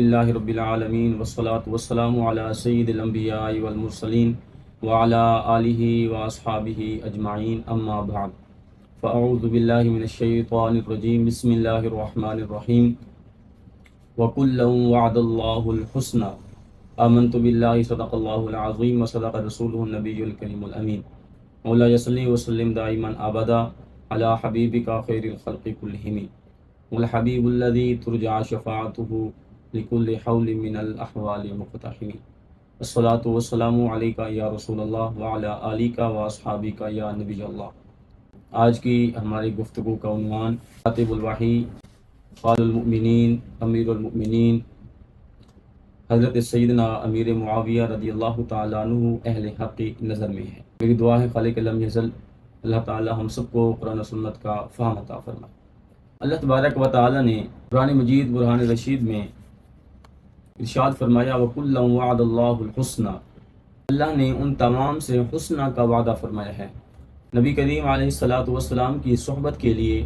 للہ رب العالمین والصلاة والسلام علی سید الانبیاء والمرسلین وعلی آلہ واصحابہ اجمعین اما بعد فاعوذ باللہ من الشیطان الرجیم بسم اللہ الرحمن الرحیم وَكُلًّا وَعَدَ اللَّهُ الْحُسْنَى آمنت باللہ صدق اللہ العظیم وصدق رسولہ النبی الکریم الامین مولاي صلی وسلم دائما ابدا علی حبیبک خیر الخلق کلہم والحبیب الذی ترجع شفاعته لكل حول من الاحوال مقتحم الصلاۃ والسلام علیک یا رسول اللہ وعلی آلک واصحابک یا نبی اللہ۔ آج کی ہماری گفتگو کا عنوان کاتب الوحی قائد المؤمنین امیر المؤمنین حضرت سیدنا امیر معاویہ رضی اللہ تعالیٰ عنہ اہل حق کی نظر میں ہے۔ میری دعا ہے خالق لم یزل اللہ تعالیٰ ہم سب کو قرآن و سنت کا فہم عطا فرمائے۔ اللہ تبارک و تعالیٰ نے قرآن مجید برہان رشید میں ارشاد فرمایا وَكُلًّا وَعَدَ اللَّهُ الْحُسْنَى، اللہ نے ان تمام سے حسنہ کا وعدہ فرمایا ہے۔ نبی کریم علیہ السلام کی صحبت کے لیے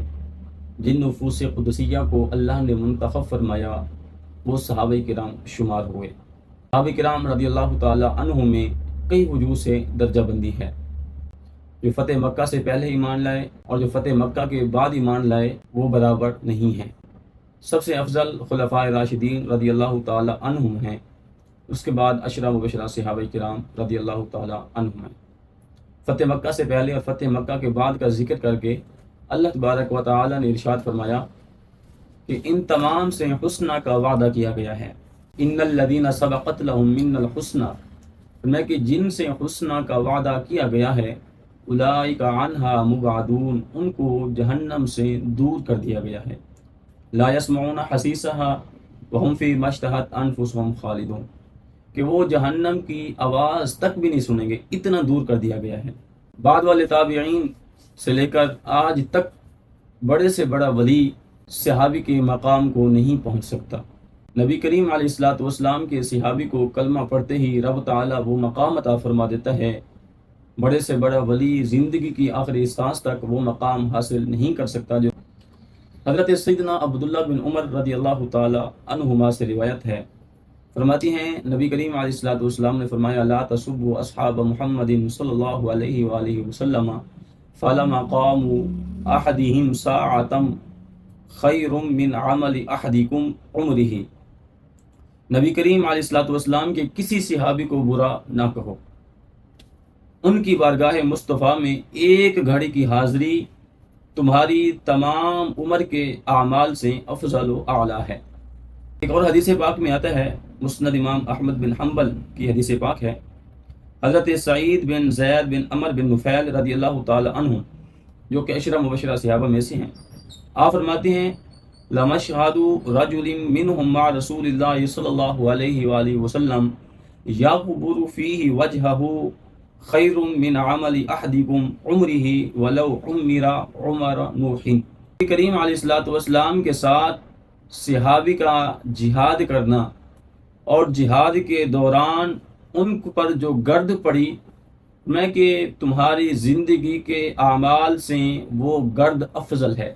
جن نفوس قدسیہ کو اللہ نے منتخب فرمایا وہ صحابہ کرام شمار ہوئے۔ صحابہ کرام رضی اللہ تعالی عنہ میں کئی وجوہ سے درجہ بندی ہے۔ جو فتح مکہ سے پہلے ایمان لائے اور جو فتح مکہ کے بعد ایمان لائے وہ برابر نہیں ہیں۔ سب سے افضل خلفائے راشدین رضی اللہ تعالی عنہم ہیں، اس کے بعد عشرہ مبشرہ صحابہ کرام رضی اللہ تعالی عنہم ہیں۔ فتح مکہ سے پہلے اور فتح مکہ کے بعد کا ذکر کر کے اللہ تبارک و تعالی نے ارشاد فرمایا کہ ان تمام سے حسنہ کا وعدہ کیا گیا ہے۔ ان الذین سبقت لهم منا الحسنى، فرمایا کہ جن سے حسنہ کا وعدہ کیا گیا ہے اولئک عنہا مبعدون، ان کو جہنم سے دور کر دیا گیا ہے۔ لا یسمعون حسیسها وهم فیما اشتہت انفسهم خالدون، کہ وہ جہنم کی آواز تک بھی نہیں سنیں گے، اتنا دور کر دیا گیا ہے۔ بعد والے تابعین سے لے کر آج تک بڑے سے بڑا ولی صحابی کے مقام کو نہیں پہنچ سکتا۔ نبی کریم علیہ السلام کے صحابی کو کلمہ پڑھتے ہی رب تعالیٰ وہ مقام عطا فرما دیتا ہے، بڑے سے بڑا ولی زندگی کی آخری سانس تک وہ مقام حاصل نہیں کر سکتا۔ جو حضرت سیدنا عبداللہ بن عمر رضی اللہ تعالی عنہما سے روایت ہے، فرماتی ہیں نبی کریم علیہ السلام نے فرمایا لا تسبوا اصحاب محمد صلی اللہ علیہ وآلہ وسلم فلمقام احدهم ساعة خیر من عمل احدکم عمرہ، نبی کریم علیہ السلام کے کسی صحابی کو برا نہ کہو، ان کی بارگاہ مصطفیٰ میں ایک گھڑی کی حاضری تمہاری تمام عمر کے اعمال سے افضل و اعلیٰ ہے۔ ایک اور حدیث پاک میں آتا ہے، مسند امام احمد بن حنبل کی حدیث پاک ہے، حضرت سعید بن زید بن عمر بن نفیل رضی اللہ تعالی عنہ جو کہ عشرہ مبشرہ صحابہ میں سے ہیں، آپ فرماتے ہیں لمشہد رجل منہم مع رسول اللہ صلی اللہ علیہ وآلہ وسلم یغبر فیہ وجہہ خیر من عمل احدکم عمرہ ولو عمر عمر نوح، نبی کریم علیہ السلام کے ساتھ صحابی کا جہاد کرنا اور جہاد کے دوران ان پر جو گرد پڑی میں کہ تمہاری زندگی کے اعمال سے وہ گرد افضل ہے،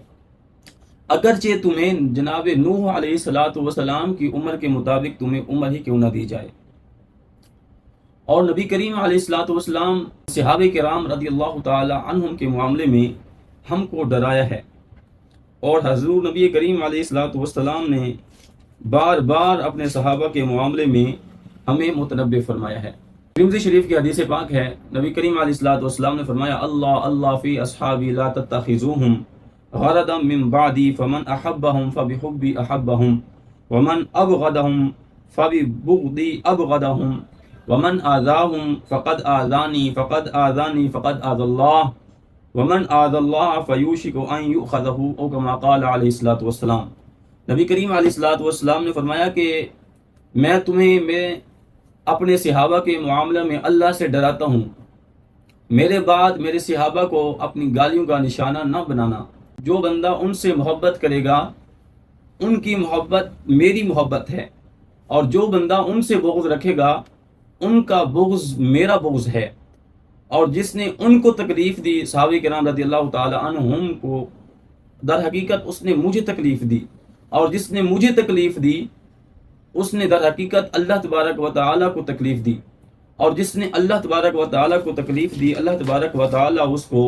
اگرچہ تمہیں جناب نوح علیہ السلام کی عمر کے مطابق تمہیں عمر ہی کیوں نہ دی جائے۔ اور نبی کریم علیہ السلام صحابہ کرام رضی اللہ تعالی عنہم کے معاملے میں ہم کو ڈرایا ہے، اور حضور نبی کریم علیہ السلام نے بار بار اپنے صحابہ کے معاملے میں ہمیں متنبہ فرمایا ہے۔ ترمذی شریف کی حدیث پاک ہے، نبی کریم علیہ السلام نے فرمایا اللہ اللہ فی اصحابی لا تتخذوہم غرضا من بعدی فمن احبہم فبحبی احبہم ومن ابغضہم فببغضی ابغضہم ومن آذاہم فقد آذانی فقد آذانی فقد آذى اللہ ومن آذى اللہ فیوشک ان یؤخذہ او کما قال علیہ السلام۔ نبی کریم علیہ السلام نے فرمایا کہ میں اپنے صحابہ کے معاملہ میں اللہ سے ڈراتا ہوں، میرے بعد میرے صحابہ کو اپنی گالیوں کا نشانہ نہ بنانا۔ جو بندہ ان سے محبت کرے گا ان کی محبت میری محبت ہے، اور جو بندہ ان سے بغض رکھے گا ان کا بغض میرا بغض ہے۔ اور جس نے ان کو تکلیف دی صحابہ کرام رضی اللہ تعالی عنہم کو، در حقیقت اس نے مجھے تکلیف دی، اور جس نے مجھے تکلیف دی اس نے در حقیقت اللہ تبارک و تعالیٰ کو تکلیف دی، اور جس نے اللہ تبارک و تعالیٰ کو تکلیف دی، اللہ تبارک و تعالیٰ اس کو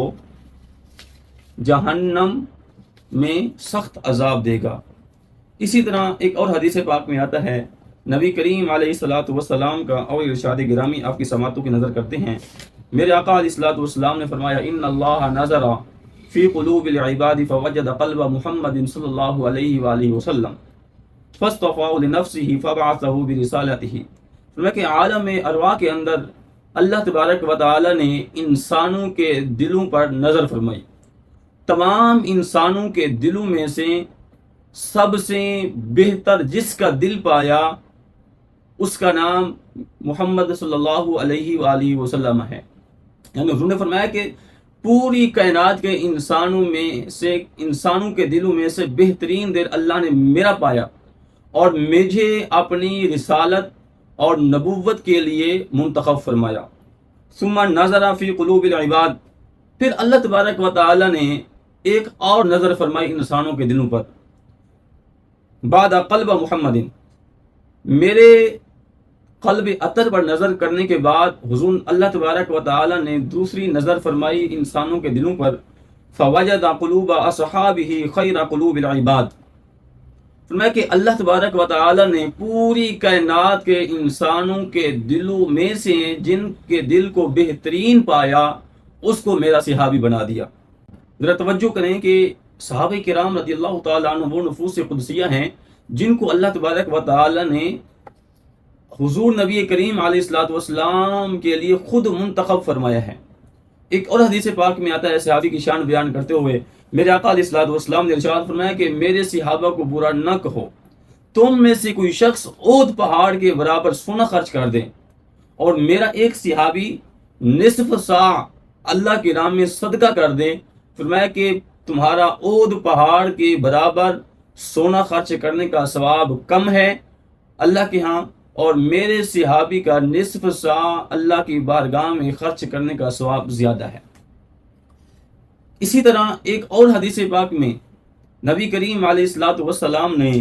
جہنم میں سخت عذاب دے گا۔ اسی طرح ایک اور حدیث پاک میں آتا ہے، نبی کریم علیہ الصلوۃ والسلام کا اور ارشاد گرامی آپ کی سماعتوں کی نظر کرتے ہیں، میرے آقا علیہ الصلوۃ والسلام نے فرمایا، ان اللہ نظر فی قلوب العباد فوجد قلب محمد صلی اللہ علیہ وآلہ وسلم فاصطفاه لنفسه فبعثه برسالته۔ فرمایا کہ عالم ارواح کے اندر اللہ تبارک و تعالی نے انسانوں کے دلوں پر نظر فرمائی، تمام انسانوں کے دلوں میں سے سب سے بہتر جس کا دل پایا اس کا نام محمد صلی اللہ علیہ وآلہ وسلم ہے۔ یعنی حضور نے فرمایا کہ پوری کائنات کے انسانوں کے دلوں میں سے بہترین دل اللہ نے میرا پایا اور مجھے اپنی رسالت اور نبوت کے لیے منتخب فرمایا۔ ثم نظر فی قلوب العباد، پھر اللہ تبارک و تعالی نے ایک اور نظر فرمائی انسانوں کے دلوں پر، بعد قلب محمد، میرے قلب اطہر پر نظر کرنے کے بعد حضور اللہ تبارک و تعالی نے دوسری نظر فرمائی انسانوں کے دلوں پر، فوجد قلوب اصحابہ خیر قلوب العباد۔ فرمایا کہ اللہ تبارک و تعالی نے پوری کائنات کے انسانوں کے دلوں میں سے جن کے دل کو بہترین پایا اس کو میرا صحابی بنا دیا۔ ذرا توجہ کریں کہ صحابہ کرام رضی اللہ تعالیٰ عنہ وہ نفوس قدسیہ ہیں جن کو اللہ تبارک و تعالی نے حضور نبی کریم علیہ الصلوۃ والسلام کے لیے خود منتخب فرمایا ہے۔ ایک اور حدیث پاک میں آتا ہے صحابی کی شان بیان کرتے ہوئے، میرے آقا علیہ الصلوۃ والسلام نے ارشاد فرمایا کہ میرے صحابہ کو برا نہ کہو، تم میں سے کوئی شخص احد پہاڑ کے برابر سونا خرچ کر دے اور میرا ایک صحابی نصف ساع اللہ کی راہ میں صدقہ کر دے، فرمایا کہ تمہارا احد پہاڑ کے برابر سونا خرچ کرنے کا ثواب کم ہے اللہ کے ہاں، اور میرے صحابی کا نصف ساع اللہ کی بارگاہ میں خرچ کرنے کا ثواب زیادہ ہے۔ اسی طرح ایک اور حدیث پاک میں نبی کریم علیہ الصلوۃ والسلام نے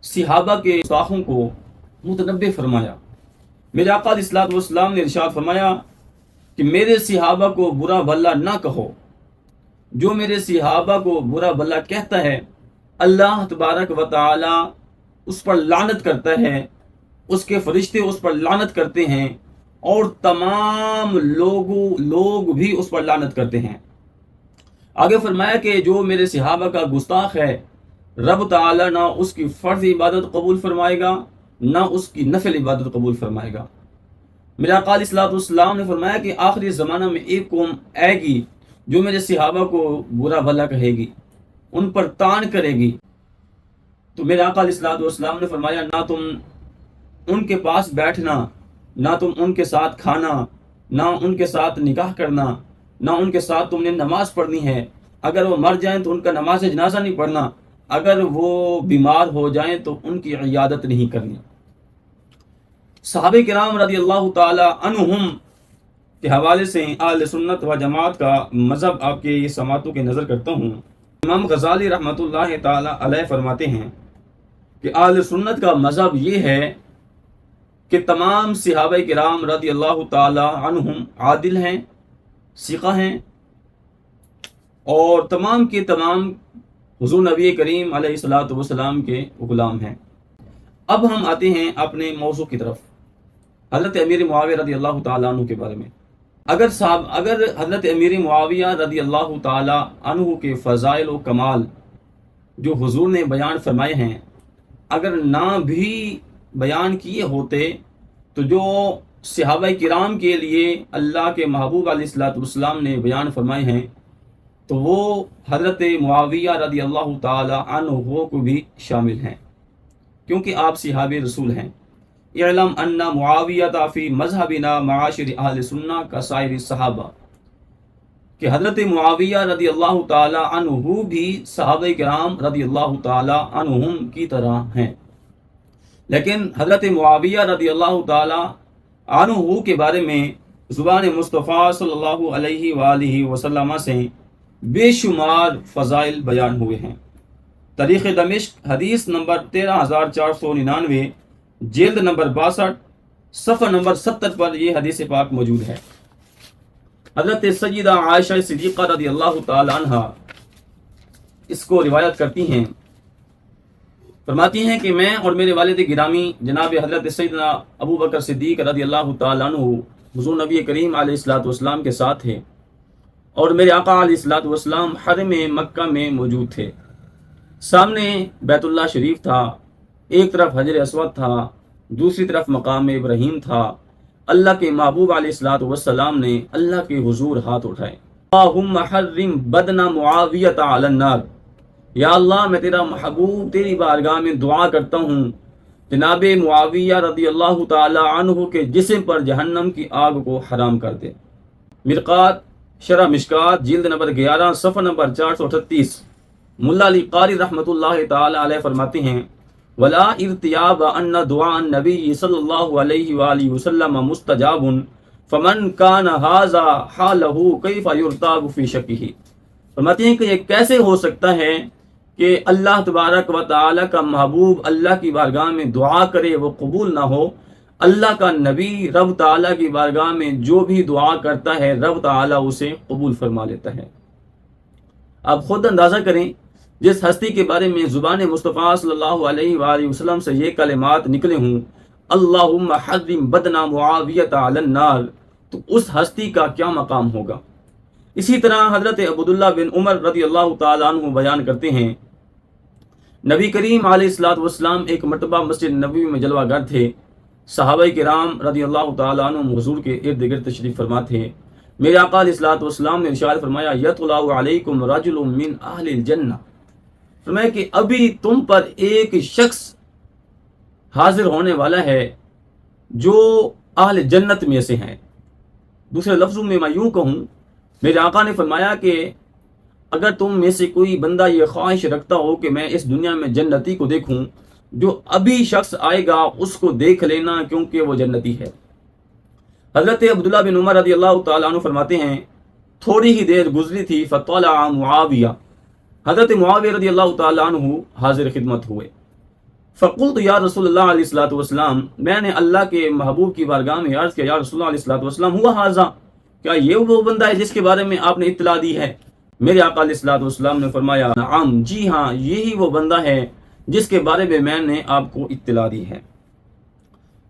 صحابہ کے گستاخوں کو متنبہ فرمایا۔ میرے آقا علیہ الصلوۃ والسلام نے ارشاد فرمایا کہ میرے صحابہ کو برا بھلا نہ کہو، جو میرے صحابہ کو برا بھلا کہتا ہے اللہ تبارک و تعالی اس پر لعنت کرتا ہے، اس کے فرشتے اس پر لعنت کرتے ہیں، اور تمام لوگ بھی اس پر لعنت کرتے ہیں۔ آگے فرمایا کہ جو میرے صحابہ کا گستاخ ہے رب تعالی نہ اس کی فرض عبادت قبول فرمائے گا نہ اس کی نفل عبادت قبول فرمائے گا۔ میرے آقا علیہ الصلوۃ والسلام نے فرمایا کہ آخری زمانہ میں ایک قوم آئے گی جو میرے صحابہ کو برا بھلا کہے گی، ان پر طعن کرے گی، تو میرے آقا علیہ الصلوۃ والسلام نے فرمایا نہ تم ان کے پاس بیٹھنا، نہ تم ان کے ساتھ کھانا، نہ ان کے ساتھ نکاح کرنا، نہ ان کے ساتھ تم نے نماز پڑھنی ہے، اگر وہ مر جائیں تو ان کا نماز جنازہ نہیں پڑھنا، اگر وہ بیمار ہو جائیں تو ان کی عیادت نہیں کرنی۔ صحابہ کرام رضی اللہ تعالی عنہم کے حوالے سے اہل سنت و جماعت کا مذہب آپ کے سماعتوں کی نظر کرتا ہوں۔ امام غزالی رحمۃ اللہ تعالی علیہ فرماتے ہیں کہ اہل سنت کا مذہب یہ ہے کہ تمام صحابہ کرام رضی اللہ تعالی عنہم عادل ہیں، ثقہ ہیں، اور تمام کے تمام حضور نبی کریم علیہ الصلوۃ والسلام کے غلام ہیں۔ اب ہم آتے ہیں اپنے موضوع کی طرف، حضرت امیر معاویہ رضی اللہ تعالیٰ عنہ کے بارے میں۔ اگر حضرت امیر معاویہ رضی اللہ تعالیٰ عنہ کے فضائل و کمال جو حضور نے بیان فرمائے ہیں اگر نہ بھی بیان کیے ہوتے تو جو صحابہ کرام کے لیے اللہ کے محبوب علیہ الصلوۃ والسلام نے بیان فرمائے ہیں تو وہ حضرت معاویہ رضی اللہ تعالی عنہ کو بھی شامل ہیں، کیونکہ آپ صحابی رسول ہیں۔ اعلم ان معاویہ فی مذہبنا معاشر اہل سنہ کسائر الصحابہ، کہ حضرت معاویہ رضی اللہ تعالی عنہ بھی صحابہ کرام رضی اللہ تعالی عنہم کی طرح ہیں، لیکن حضرت معاویہ رضی اللہ تعالی عنہ کے بارے میں زبان مصطفیٰ صلی اللہ علیہ وآلہ وسلم سے بے شمار فضائل بیان ہوئے ہیں۔ تاریخ دمشق حدیث نمبر 13499 جلد نمبر 62 صفحہ نمبر 70 پر یہ حدیث پاک موجود ہے۔ حضرت سیدہ عائشہ صدیقہ رضی اللہ تعالی عنہ اس کو روایت کرتی ہیں، فرماتی ہیں کہ میں اور میرے والد گرامی جناب حضرت سیدنا ابو بکر صدیق رضی اللہ تعالی عنہ حضور نبی کریم علیہ الصلوۃ والسلام کے ساتھ تھے، اور میرے آقا علیہ الصلوۃ والسلام حرم مکہ میں موجود تھے۔ سامنے بیت اللہ شریف تھا، ایک طرف حجر اسود تھا، دوسری طرف مقام ابراہیم تھا۔ اللہ کے محبوب علیہ الصلوۃ والسلام نے اللہ کے حضور ہاتھ اٹھائے، اللہم حرم بدن معاویہ علی النار، یا اللہ میں تیرا محبوب تیری بارگاہ میں دعا کرتا ہوں جناب معاویہ رضی اللہ تعالی عنہ کے جسم پر جہنم کی آگ کو حرام کر دے۔ مرقات شرح مشکات جلد نمبر 11 صفحہ نمبر 438۔ ملا علی قاری رحمۃ اللہ تعالی علیہ فرماتے ہیں ولا ارتیاب ان دعاء النبی صلی اللہ علیہ وآلہ وسلم مستجاب فمن کان ھذا حالہ کیف یرتاب فی شکہ۔ فرماتے ہیں کہ یہ کیسے ہو سکتا ہے کہ اللہ تبارک و تعالی کا محبوب اللہ کی بارگاہ میں دعا کرے وہ قبول نہ ہو، اللہ کا نبی رب تعالی کی بارگاہ میں جو بھی دعا کرتا ہے رب تعالی اسے قبول فرما لیتا ہے۔ آپ خود اندازہ کریں، جس ہستی کے بارے میں زبان مصطفیٰ صلی اللہ علیہ وآلہ وسلم سے یہ کلمات نکلے ہوں اللہم حرم بدن معاویہ علی النار، تو اس ہستی کا کیا مقام ہوگا۔ اسی طرح حضرت عبداللہ بن عمر رضی اللہ تعالیٰ عنہ بیان کرتے ہیں، نبی کریم علیہ الصلوۃ والسلام ایک مرتبہ مسجد نبوی میں جلوہ گر تھے۔ صحابہ کرام رضی اللہ تعالیٰ عنہ حضور کے ارد گرد تشریف فرما تھے۔ میرے آقا علیہ الصلوۃ والسلام نے ارشاد فرمایا یطلع علیکم رجل من اہل الجنہ، فرمایا کہ ابھی تم پر ایک شخص حاضر ہونے والا ہے جو اہل جنت میں سے ہیں۔ دوسرے لفظوں میں یوں کہوں، میرے آقا نے فرمایا کہ اگر تم میں سے کوئی بندہ یہ خواہش رکھتا ہو کہ میں اس دنیا میں جنتی کو دیکھوں، جو ابھی شخص آئے گا اس کو دیکھ لینا کیونکہ وہ جنتی ہے۔ حضرت عبداللہ بن عمر رضی اللہ تعالیٰ عنہ فرماتے ہیں تھوڑی ہی دیر گزری تھی فطلع معاویہ، حضرت معاویہ رضی اللہ تعالیٰ عنہ حاضر خدمت ہوئے۔ فقلت یا رسول اللہ علیہ الصلوۃ والسلام، میں نے اللہ کے محبوب کی بارگاہ میں عرض کیا یا رسول اللہ علیہ الصلوۃ والسلام ہوا ھذا، کیا یہ وہ بندہ ہے جس کے بارے میں آپ نے اطلاع دی ہے؟ میرے آقا علیہ الصلوۃ والسلام نے فرمایا نعم، جی ہاں یہی وہ بندہ ہے جس کے بارے میں نے آپ کو اطلاع دی ہے۔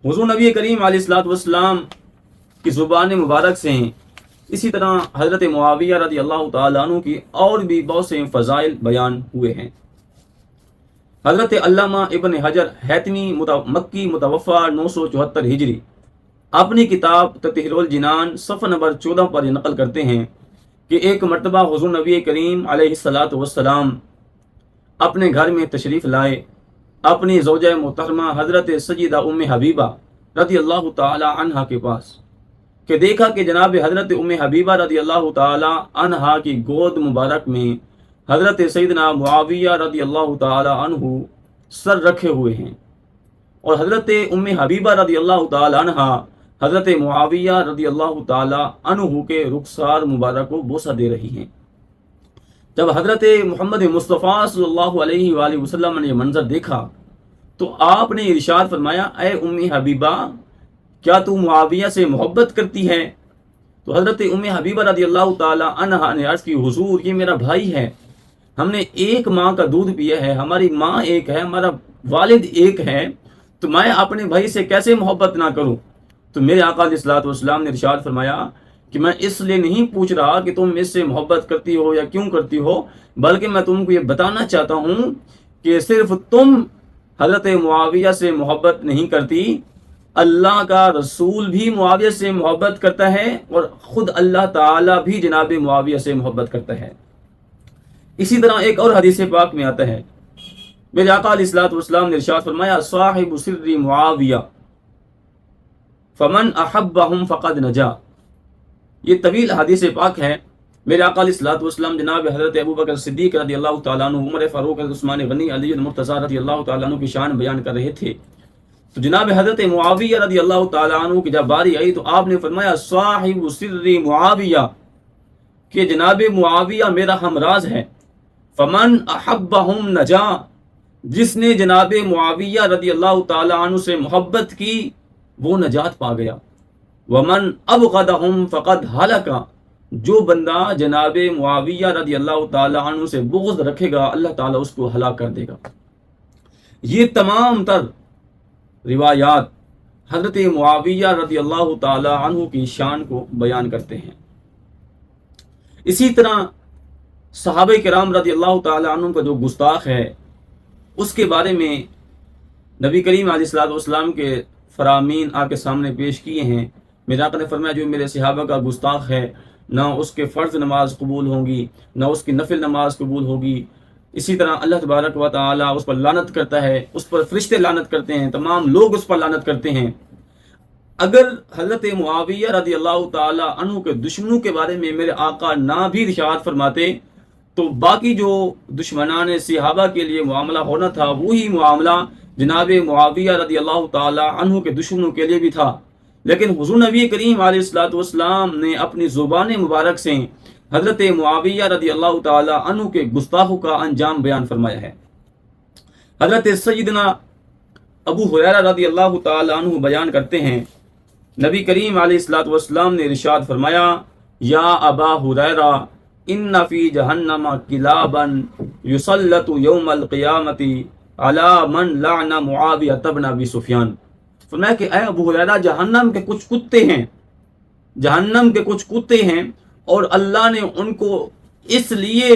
حضور نبی کریم علیہ الصلوۃ والسلام کی زبان مبارک سے اسی طرح حضرت معاویہ رضی اللہ تعالیٰ عنہ کی اور بھی بہت سے فضائل بیان ہوئے ہیں۔ حضرت علامہ ابن حجر حیتمی مکی متوفہ 974 ہجری اپنی کتاب تطہیر الجنان صفحہ نمبر 14 پر یہ نقل کرتے ہیں کہ ایک مرتبہ حضور نبی کریم علیہ الصلوۃ والسلام اپنے گھر میں تشریف لائے اپنی زوجہ محترمہ حضرت سیدہ ام حبیبہ رضی اللہ تعالی عنہا کے پاس، کہ دیکھا کہ جناب حضرت ام حبیبہ رضی اللہ تعالی عنہا کی گود مبارک میں حضرت سیدنا معاویہ رضی اللہ تعالی عنہ سر رکھے ہوئے ہیں، اور حضرت ام حبیبہ رضی اللہ تعالی عنہا حضرت معاویہ رضی اللہ تعالی عنہ کے رخسار مبارک کو بوسہ دے رہی ہیں۔ جب حضرت محمد مصطفیٰ صلی اللہ علیہ وآلہ وسلم نے یہ منظر دیکھا تو آپ نے ارشاد فرمایا اے ام حبیبہ، کیا تو معاویہ سے محبت کرتی ہے؟ تو حضرت ام حبیبہ رضی اللہ تعالی عنہا نے عرض کی حضور یہ میرا بھائی ہے، ہم نے ایک ماں کا دودھ پیا ہے، ہماری ماں ایک ہے، ہمارا والد ایک ہے، تو میں اپنے بھائی سے کیسے محبت نہ کروں؟ تو میرے آقا علیہ الصلوۃ والسلام نے ارشاد فرمایا کہ میں اس لیے نہیں پوچھ رہا کہ تم اس سے محبت کرتی ہو یا کیوں کرتی ہو، بلکہ میں تم کو یہ بتانا چاہتا ہوں کہ صرف تم حضرت معاویہ سے محبت نہیں کرتی، اللہ کا رسول بھی معاویہ سے محبت کرتا ہے اور خود اللہ تعالی بھی جناب معاویہ سے محبت کرتا ہے۔ اسی طرح ایک اور حدیث پاک میں آتا ہے، میرے آقا علیہ الصلوۃ والسلام نے ارشاد فرمایا صاحب سر معاویہ فمن احبہم فقد نجا۔ یہ طویل حدیث پاک ہے۔ میرے آقا علیہ الصلوۃ والسلام جناب حضرت ابوبکر صدیق رضی اللہ تعالیٰ عنہ، عمر فاروق، عثمان غنی، علی المرتضیٰ رضی اللہ تعالیٰ عنہ کی شان بیان کر رہے تھے، تو جناب حضرت معاویہ رضی اللہ تعالیٰ عنہ کی جب باری آئی تو آپ نے فرمایا صاحب سر معاویہ، کہ جناب معاویہ میرا ہمراز ہے، فمن احبہم نجا، جس نے جناب معاویہ رضی اللہ تعالی عنہ سے محبت کی وہ نجات پا گیا، ومن ابغضهم فقد ہلک، جو بندہ جناب معاویہ رضی اللہ تعالی عنہ سے بغض رکھے گا اللہ تعالیٰ اس کو ہلاک کر دے گا۔ یہ تمام تر روایات حضرت معاویہ رضی اللہ تعالی عنہ کی شان کو بیان کرتے ہیں۔ اسی طرح صحابہ کرام رضی اللہ تعالی عنہ کا جو گستاخ ہے اس کے بارے میں نبی کریم علیہ الصلوۃ والسلام کے فرامین آپ کے سامنے پیش کیے ہیں۔ میرے آقا نے فرمایا جو میرے صحابہ کا گستاخ ہے نہ اس کے فرض نماز قبول ہوگی نہ اس کی نفل نماز قبول ہوگی، اسی طرح اللہ تبارک و تعالیٰ اس پر لعنت کرتا ہے، اس پر فرشتے لعنت کرتے ہیں، تمام لوگ اس پر لعنت کرتے ہیں۔ اگر حضرت معاویہ رضی اللہ تعالی عنہ کے دشمنوں کے بارے میں میرے آقا نہ بھی ارشاد فرماتے تو باقی جو دشمنان صحابہ کے لیے معاملہ ہونا تھا وہی معاملہ جناب معاویہ رضی اللہ تعالی عنہ کے دشمنوں کے لیے بھی تھا، لیکن حضور نبی کریم علیہ الصلوۃ والسلام نے اپنی زبان مبارک سے حضرت معاویہ رضی اللہ تعالی عنہ کے گستاخوں کا انجام بیان فرمایا ہے۔ حضرت سیدنا ابو ہریرہ رضی اللہ تعالی عنہ بیان کرتے ہیں نبی کریم علیہ الصلوۃ والسلام نے ارشاد فرمایا یا ابا ہریرہ ان فی جہنم کلابا یسلط یوم القیامت علی من لعن معاویہ بن ابی سفیان، فرمایا کہ اے ابو ہریرہ جہنم کے کچھ کتے ہیں، جہنم کے کچھ کتے ہیں اور اللہ نے ان کو اس لیے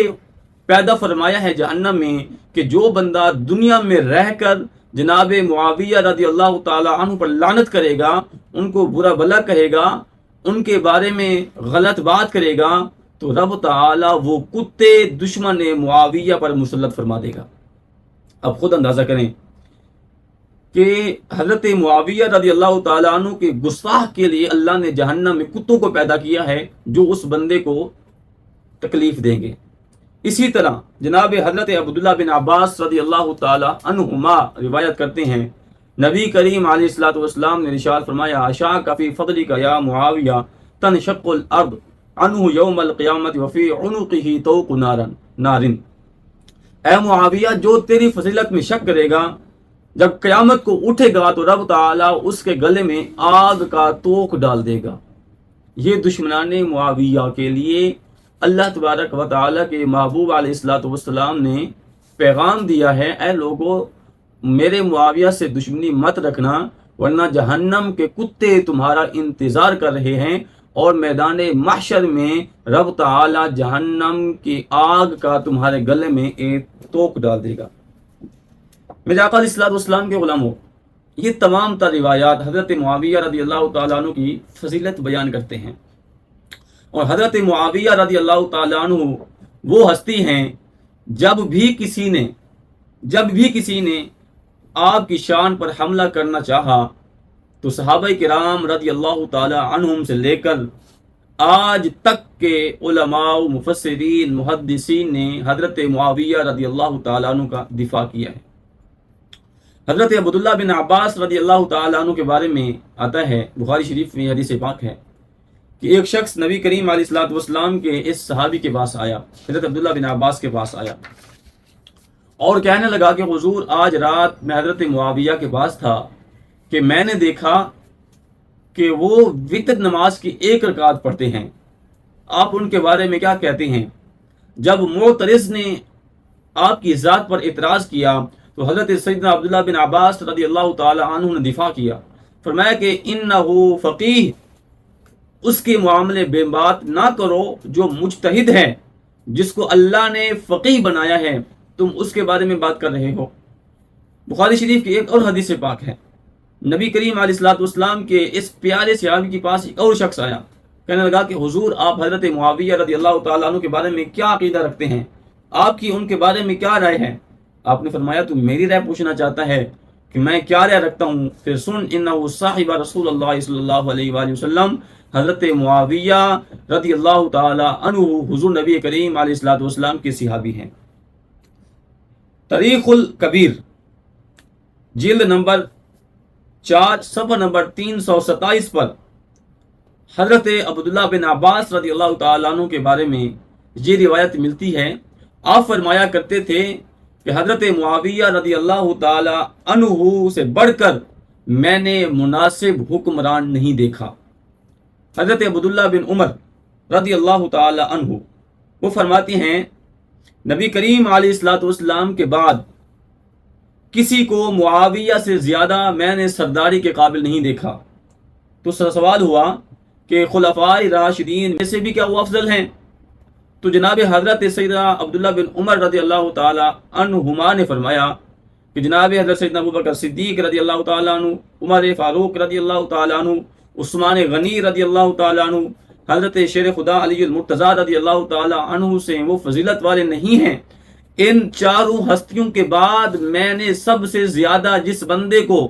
پیدا فرمایا ہے جہنم میں کہ جو بندہ دنیا میں رہ کر جناب معاویہ رضی اللہ تعالی عنہ پر لعنت کرے گا، ان کو برا بھلا کہے گا، ان کے بارے میں غلط بات کرے گا تو رب تعالی وہ کتے دشمن معاویہ پر مسلط فرما دے گا۔ اب خود اندازہ کریں کہ حضرت معاویہ رضی اللہ تعالیٰ عنہ کے گستاخ کے لیے اللہ نے جہنم میں کتوں کو پیدا کیا ہے جو اس بندے کو تکلیف دیں گے۔ اسی طرح جناب حضرت عبداللہ بن عباس رضی اللہ تعالیٰ عنہما روایت کرتے ہیں نبی کریم علیہ الصلوۃ والسلام نے ارشاد فرمایا اشاک فی فضلک یا معاویہ تنشق الارض عنہ یوم القیامت وفی عنقہ طوق نار، اے معاویہ جو تیری فضیلت میں شک کرے گا جب قیامت کو اٹھے گا تو رب تعالیٰ اس کے گلے میں آگ کا توق ڈال دے گا۔ یہ دشمنان معاویہ کے لیے اللہ تبارک و تعالیٰ کے محبوب علیہ الصلوۃ والسلام نے پیغام دیا ہے، اے لوگو میرے معاویہ سے دشمنی مت رکھنا ورنہ جہنم کے کتے تمہارا انتظار کر رہے ہیں اور میدان محشر میں رب تعالیٰ جہنم کی آگ کا تمہارے گلے میں ایک توق ڈال دے گا۔ میرے آقا علیہ الصلوۃ والسلام کے غلاموں، یہ تمام تر روایات حضرت معاویہ رضی اللہ تعالیٰ عنہ کی فضیلت بیان کرتے ہیں، اور حضرت معاویہ رضی اللہ تعالیٰ عنہ وہ ہستی ہیں جب بھی کسی نے آپ کی شان پر حملہ کرنا چاہا تو صحابہ کرام رضی اللہ تعالیٰ عنہم سے لے کر آج تک کے علماء مفسرین محدثین نے حضرت معاویہ رضی اللہ تعالیٰ عنہ کا دفاع کیا ہے۔ حضرت عبداللہ بن عباس رضی اللہ تعالیٰ عنہ کے بارے میں آتا ہے، بخاری شریف میں حدیث پاک ہے کہ ایک شخص نبی کریم علیہ الصلوۃ والسلام کے اس صحابی کے پاس آیا، حضرت عبداللہ بن عباس کے پاس آیا اور کہنے لگا کہ حضور آج رات میں حضرت معاویہ کے پاس تھا کہ میں نے دیکھا کہ وہ وتر نماز کی ایک رکعت پڑھتے ہیں، آپ ان کے بارے میں کیا کہتے ہیں؟ جب معترض نے آپ کی ذات پر اعتراض کیا تو حضرت سیدنا عبداللہ بن عباس رضی اللہ تعالی عنہ نے دفاع کیا، فرمایا کہ انہ فقیہ، اس کے معاملے بے بات نہ کرو جو مجتہد ہے، جس کو اللہ نے فقیہ بنایا ہے تم اس کے بارے میں بات کر رہے ہو۔ بخاری شریف کی ایک اور حدیث پاک ہے، نبی کریم علیہ الصلوۃ والسلام کے اس پیارے صحابی کے پاس ایک اور شخص آیا، کہنے لگا کہ حضور آپ حضرت معاویہ رضی اللہ تعالیٰ عنہ کے بارے میں کیا عقیدہ رکھتے ہیں، آپ کی ان کے بارے میں کیا رائے ہے؟ آپ نے فرمایا تو میری رائے پوچھنا چاہتا ہے کہ میں کیا رائے رکھتا ہوں؟ پھر سن انہ صاحب رسول اللہ صلی اللہ علیہ وآلہ وسلم، حضرت معاویہ رضی اللہ تعالی عنہ حضور نبی کریم علیہ الصلوۃ والسلام کے صحابی ہیں۔ تاریخ الکبیر جلد نمبر 4 صفحہ نمبر 327 پر حضرت عبداللہ بن عباس رضی اللہ تعالیٰ عنہ کے بارے میں یہ روایت ملتی ہے، آپ فرمایا کرتے تھے کہ حضرت معاویہ رضی اللہ تعالی عنہ سے بڑھ کر میں نے مناسب حکمران نہیں دیکھا۔ حضرت عبداللہ بن عمر رضی اللہ تعالی عنہ وہ فرماتی ہیں نبی کریم علیہ الصلوۃ والسلام کے بعد کسی کو معاویہ سے زیادہ میں نے سرداری کے قابل نہیں دیکھا۔ تو سوال ہوا کہ خلفاء راشدین میں سے بھی کیا وہ افضل ہیں؟ تو جناب حضرت سیدنا عبداللہ بن عمر رضی اللہ تعالی عنہما نے فرمایا کہ جناب حضرت سیدنا ابوبکر صدیق رضی اللہ تعالی عنہ، عمر فاروق رضی اللہ تعالی عنہ، عثمان غنی رضی اللہ تعالی عنہ، حضرت شیر خدا علی المرتضیٰ رضی اللہ تعالی عنہ سے وہ فضیلت والے نہیں ہیں۔ ان چاروں ہستیوں کے بعد میں نے سب سے زیادہ جس بندے کو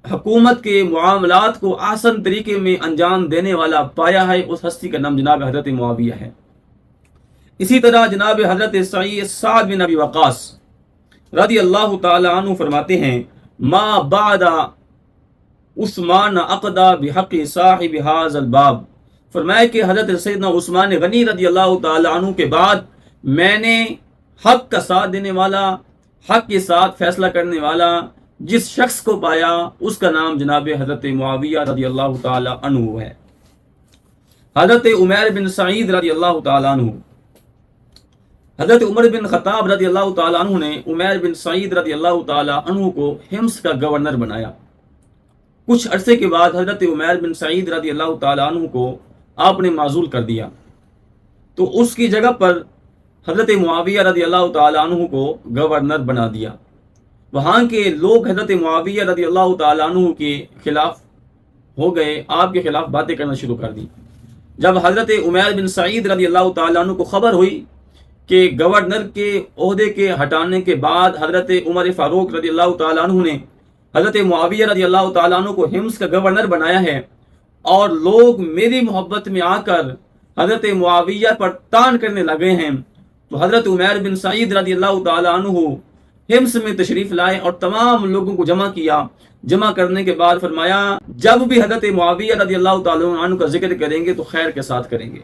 حکومت کے معاملات کو آسان طریقے میں انجام دینے والا پایا ہے، اس ہستی کا نام جناب حضرت معاویہ ہے۔ اسی طرح جناب حضرت سعد بن ابی وقاص رضی اللہ تعالی عنہ فرماتے ہیں ما بعد عثمان اقدا بحق صاحب هذا الباب، فرمایا کہ حضرت سیدنا عثمان غنی رضی اللہ تعالی عنہ کے بعد میں نے حق کا ساتھ دینے والا، حق کے ساتھ فیصلہ کرنے والا جس شخص کو پایا اس کا نام جناب حضرت معاویہ رضی اللہ تعالی عنہ ہے۔ حضرت عمیر بن سعید رضی اللہ تعالی عنہ، حضرت عمر بن خطاب رضی اللہ تعالی عنہ نے عمیر بن سعید رضی اللہ تعالی عنہ کو حمص کا گورنر بنایا۔ کچھ عرصے کے بعد حضرت عمیر بن سعید رضی اللہ تعالی عنہ کو آپ نے معزول کر دیا، تو اس کی جگہ پر حضرت معاویہ رضی اللہ تعالی عنہ کو گورنر بنا دیا۔ وہاں کے لوگ حضرت معاویہ رضی اللہ تعالی عنہ کے خلاف ہو گئے، آپ کے خلاف باتیں کرنا شروع کر دی۔ جب حضرت عمیر بن سعید رضی اللہ تعالی عنہ کو خبر ہوئی کہ گورنر کے عہدے کے ہٹانے کے بعد حضرت عمر فاروق رضی اللہ تعالی عنہ نے حضرت معاویہ رضی اللہ تعالی عنہ کو حمص کا گورنر بنایا ہے اور لوگ میری محبت میں آ کر حضرت معاویہ پر تان کرنے لگے ہیں، تو حضرت عمیر بن سعید رضی اللہ تعالی عنہ حمص میں تشریف لائے اور تمام لوگوں کو جمع کیا۔ جمع کرنے کے بعد فرمایا جب بھی حضرت معاویہ رضی اللہ تعالی عنہ کا ذکر کریں گے تو خیر کے ساتھ کریں گے۔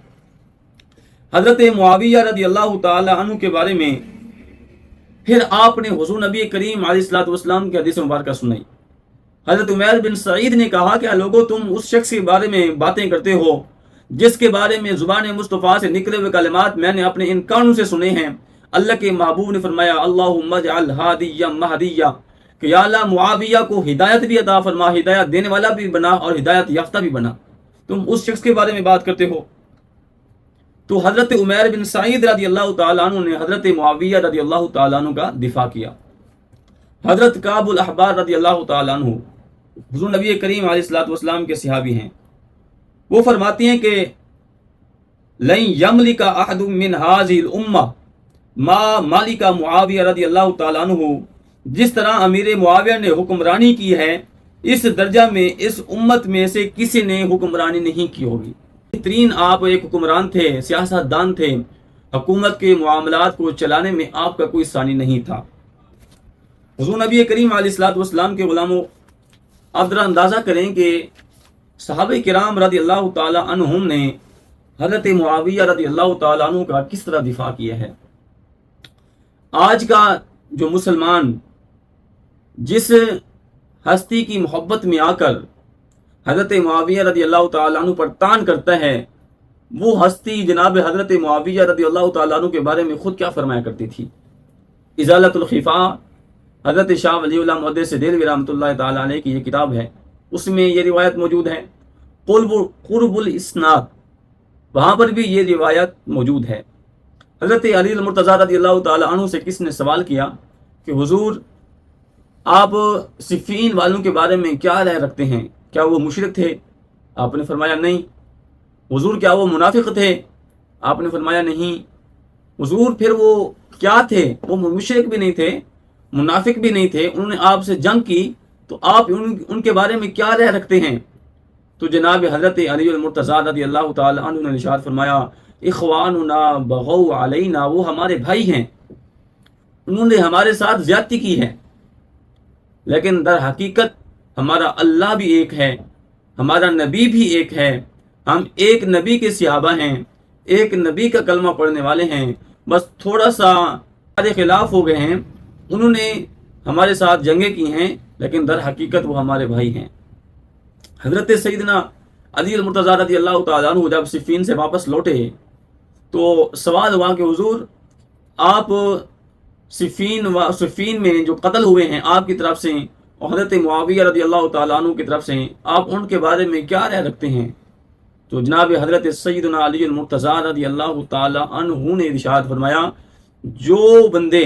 حضرت معاویہ رضی اللہ تعالی عنہ کے بارے میں پھر آپ نے حضور نبی کریم علیہ الصلوۃ والسلام کی حدیث مبارکہ سنائی۔ حضرت عمیر بن سعید نے کہا کہ لوگوں تم اس شخص کے بارے میں باتیں کرتے ہو جس کے بارے میں زبان مصطفیٰ سے نکلے ہوئے کلمات میں نے اپنے ان کانوں سے سنے ہیں۔ اللہ کے محبوب نے فرمایا اللہم اجعل ہادیا مہدیہ، کہ یا اللہ معاویہ کو ہدایت بھی عطا فرما، ہدایت دینے والا بھی بنا اور ہدایت یافتہ بھی بنا۔ تم اس شخص کے بارے میں بات کرتے ہو۔ تو حضرت عمیر بن سعید رضی اللہ تعالیٰ عنہ نے حضرت معاویہ رضی اللہ تعالیٰ عنہ کا دفاع کیا۔ حضرت کعب الاحبار رضی اللہ تعالیٰ عنہ حضور نبی کریم علیہ الصلوۃ والسلام کے صحابی ہیں، وہ فرماتی ہیں کہ لن یملک احد من هذه الامہ ما مالک معاویہ رضی اللہ تعالیٰ عنہ، جس طرح امیر معاویہ نے حکمرانی کی ہے اس درجہ میں اس امت میں سے کسی نے حکمرانی نہیں کی ہوگی۔ بہترین آپ ایک حکمران تھے، سیاست دان تھے، حکومت کے معاملات کو چلانے میں آپ کا کوئی ثانی نہیں تھا۔ حضور نبی کریم علیہ الصلوۃ والسلام کے غلاموں، آپ ذرا اندازہ کریں کہ صحابہ کرام رضی اللہ تعالی عنہم نے حضرت معاویہ رضی اللہ تعالی عنہ کا کس طرح دفاع کیا ہے۔ آج کا جو مسلمان جس ہستی کی محبت میں آ کر حضرت معاویہ رضی اللہ تعالیٰ عنہ پر تان کرتا ہے، وہ ہستی جناب حضرت معاویہ رضی اللہ تعالیٰ عنہ کے بارے میں خود کیا فرمایا کرتی تھی۔ ازالۃ الخفا، حضرت شاہ ولی اللہ محدث دہلوی رحمۃ اللہ تعالیٰ علیہ کی یہ کتاب ہے، اس میں یہ روایت موجود ہے۔ قرب الاسناد، وہاں پر بھی یہ روایت موجود ہے۔ حضرت علی المرتضیٰ رضی اللہ تعالیٰ عنہ سے کس نے سوال کیا کہ حضور آپ صفین والوں کے بارے میں کیا رائے رکھتے ہیں، کیا وہ مشرک تھے؟ آپ نے فرمایا نہیں۔ حضور کیا وہ منافق تھے؟ آپ نے فرمایا نہیں۔ حضور پھر وہ کیا تھے؟ وہ مشرک بھی نہیں تھے، منافق بھی نہیں تھے، انہوں نے آپ سے جنگ کی، تو آپ ان کے بارے میں کیا رائے رکھتے ہیں؟ تو جناب حضرت علی المرتضیٰ رضی اللہ تعالی عنہ نے ارشاد فرمایا اخواننا بغوا علینا، وہ ہمارے بھائی ہیں، انہوں نے ہمارے ساتھ زیادتی کی ہے، لیکن در حقیقت ہمارا اللہ بھی ایک ہے، ہمارا نبی بھی ایک ہے، ہم ایک نبی کے صحابہ ہیں، ایک نبی کا کلمہ پڑھنے والے ہیں، بس تھوڑا سا ہمارے خلاف ہو گئے ہیں، انہوں نے ہمارے ساتھ جنگیں کی ہیں، لیکن در حقیقت وہ ہمارے بھائی ہیں۔ حضرت سیدنا علی المرتضیٰ رضی اللہ تعالیٰ عنہ جب صفین سے واپس لوٹے تو سوال ہوا کہ حضور آپ صفین میں جو قتل ہوئے ہیں آپ کی طرف سے اور حضرت معاویہ رضی اللہ تعالیٰ عنہ کی طرف سے، آپ ان کے بارے میں کیا رائے رکھتے ہیں؟ تو جناب حضرت سیدنا علی المرتضیٰ رضی اللہ تعالیٰ عنہ نے ارشاد فرمایا، جو بندے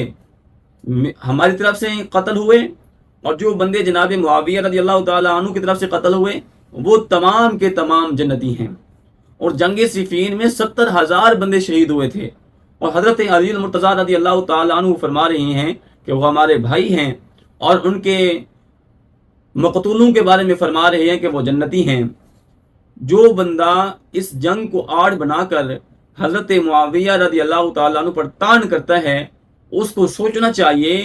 ہماری طرف سے قتل ہوئے اور جو بندے جناب معاویہ رضی اللہ تعالیٰ عنہ کی طرف سے قتل ہوئے وہ تمام کے تمام جنتی ہیں۔ اور جنگ صفین میں 70,000 بندے شہید ہوئے تھے، اور حضرت علی المرتضیٰ رضی اللہ تعالیٰ عنہ فرما رہے ہیں کہ وہ ہمارے بھائی ہیں، اور ان کے مقتولوں کے بارے میں فرما رہے ہیں کہ وہ جنتی ہیں۔ جو بندہ اس جنگ کو آڑ بنا کر حضرت معاویہ رضی اللہ تعالیٰ عنہ پر طعن کرتا ہے، اس کو سوچنا چاہیے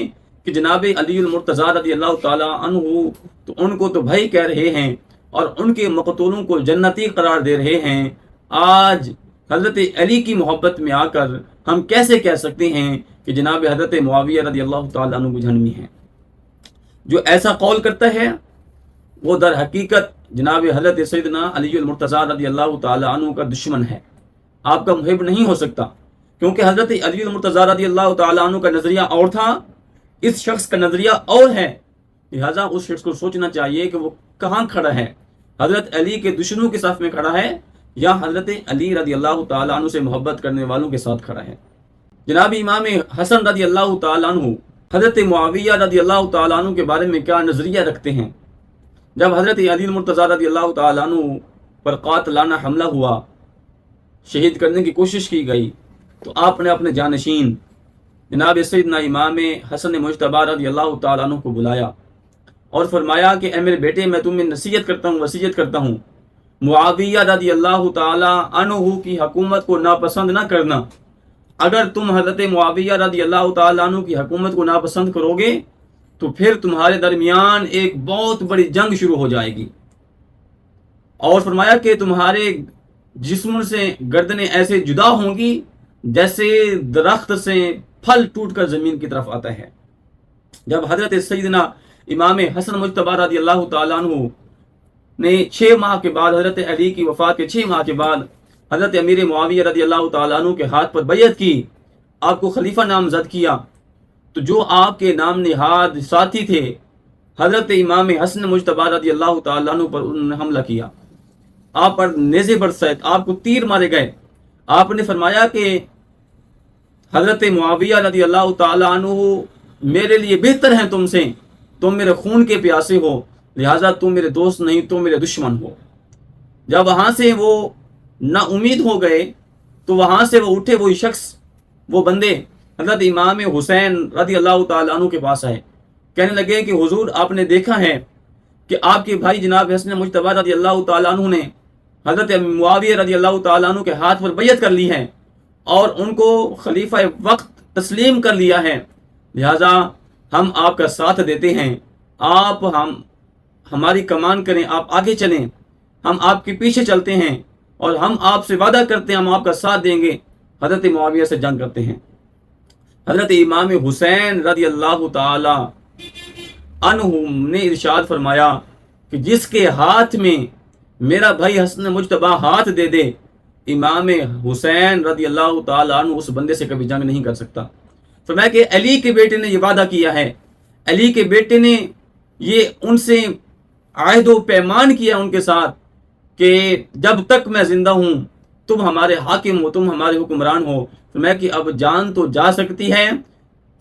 کہ جناب علی المرتضیٰ رضی اللہ تعالیٰ عنہ تو ان کو تو بھائی کہہ رہے ہیں اور ان کے مقتولوں کو جنتی قرار دے رہے ہیں، آج حضرت علی کی محبت میں آ کر ہم کیسے کہہ سکتے ہیں کہ جناب حضرت معاویہ رضی اللہ تعالیٰ عنہ جہنمی ہیں؟ جو ایسا قول کرتا ہے وہ در حقیقت جناب حضرت سیدنا علی المرتضیٰ رضی اللہ تعالیٰ عنہ کا دشمن ہے، آپ کا محب نہیں ہو سکتا، کیونکہ حضرت علی المرتضیٰ رضی اللہ تعالیٰ عنہ کا نظریہ اور تھا، اس شخص کا نظریہ اور ہے، لہذا اس شخص کو سوچنا چاہیے کہ وہ کہاں کھڑا ہے، حضرت علی کے دشمنوں کے صف میں کھڑا ہے یا حضرت علی رضی اللہ تعالیٰ عنہ سے محبت کرنے والوں کے ساتھ کھڑا ہے۔ جناب امام حسن رضی اللہ تعالیٰ عنہ حضرت معاویہ رضی اللہ تعالیٰ عنہ کے بارے میں کیا نظریہ رکھتے ہیں؟ جب حضرت علی المرتضیٰ رضی اللہ تعالیٰ عنہ پر قاتلانہ حملہ ہوا، شہید کرنے کی کوشش کی گئی، تو آپ نے اپنے جانشین جناب سیدنا امام حسن مجتبی رضی اللہ تعالیٰ عنہ کو بلایا اور فرمایا کہ اے میرے بیٹے، میں تمہیں نصیحت کرتا ہوں، وصیت کرتا ہوں، معاویہ رضی اللہ تعالیٰ عنہ کی حکومت کو ناپسند نہ کرنا۔ اگر تم حضرت معاویہ رضی اللہ تعالیٰ عنہ کی حکومت کو ناپسند کرو گے تو پھر تمہارے درمیان ایک بہت بڑی جنگ شروع ہو جائے گی، اور فرمایا کہ تمہارے جسم سے گردنیں ایسے جدا ہوں گی جیسے درخت سے پھل ٹوٹ کر زمین کی طرف آتا ہے۔ جب حضرت سیدنا امام حسن مجتبی رضی اللہ تعالیٰ عنہ نے 6 ماہ کے بعد، حضرت علی کی وفات کے 6 ماہ کے بعد، حضرت امیر معاویہ رضی اللہ تعالیٰ عنہ کے ہاتھ پر بیعت کی، آپ کو خلیفہ نامزد کیا، تو جو آپ کے نام نہاد ساتھی تھے حضرت امام حسن مجتبی رضی اللہ تعالیٰ عنہ پر انہوں نے حملہ کیا، آپ پر نیزے برسائے، آپ کو تیر مارے گئے۔ آپ نے فرمایا کہ حضرت معاویہ رضی اللہ تعالیٰ عنہ میرے لیے بہتر ہیں تم سے، تم میرے خون کے پیاسے ہو، لہٰذا تم میرے دوست نہیں، تم میرے دشمن ہو۔ جب وہاں سے وہ نا امید ہو گئے تو وہاں سے وہ اٹھے، وہی شخص، وہ بندے حضرت امام حسین رضی اللہ تعالیٰ عنہ کے پاس آئے، کہنے لگے کہ حضور آپ نے دیکھا ہے کہ آپ کے بھائی جناب حسن مجتبی رضی اللہ تعالیٰ عنہ نے حضرت معاویہ رضی اللہ تعالیٰ عنہ کے ہاتھ پر بیعت کر لی ہے اور ان کو خلیفہ وقت تسلیم کر لیا ہے، لہٰذا ہم آپ کا ساتھ دیتے ہیں، آپ ہماری کمان کریں، آپ آگے چلیں، ہم آپ کے پیچھے چلتے ہیں، اور ہم آپ سے وعدہ کرتے ہیں ہم آپ کا ساتھ دیں گے، حضرت معاویہ سے جنگ کرتے ہیں۔ حضرت امام حسین رضی اللہ تعالی عنہ نے ارشاد فرمایا کہ جس کے ہاتھ میں میرا بھائی حسن مجتبی ہاتھ دے دے، امام حسین رضی اللہ تعالی عنہ اس بندے سے کبھی جنگ نہیں کر سکتا۔ فرمایا کہ علی کے بیٹے نے یہ وعدہ کیا ہے، علی کے بیٹے نے یہ ان سے عہد و پیمان کیا ان کے ساتھ کہ جب تک میں زندہ ہوں تم ہمارے حاکم ہو، تم ہمارے حکمران ہو۔ فرمایا کہ اب جان تو جا سکتی ہے،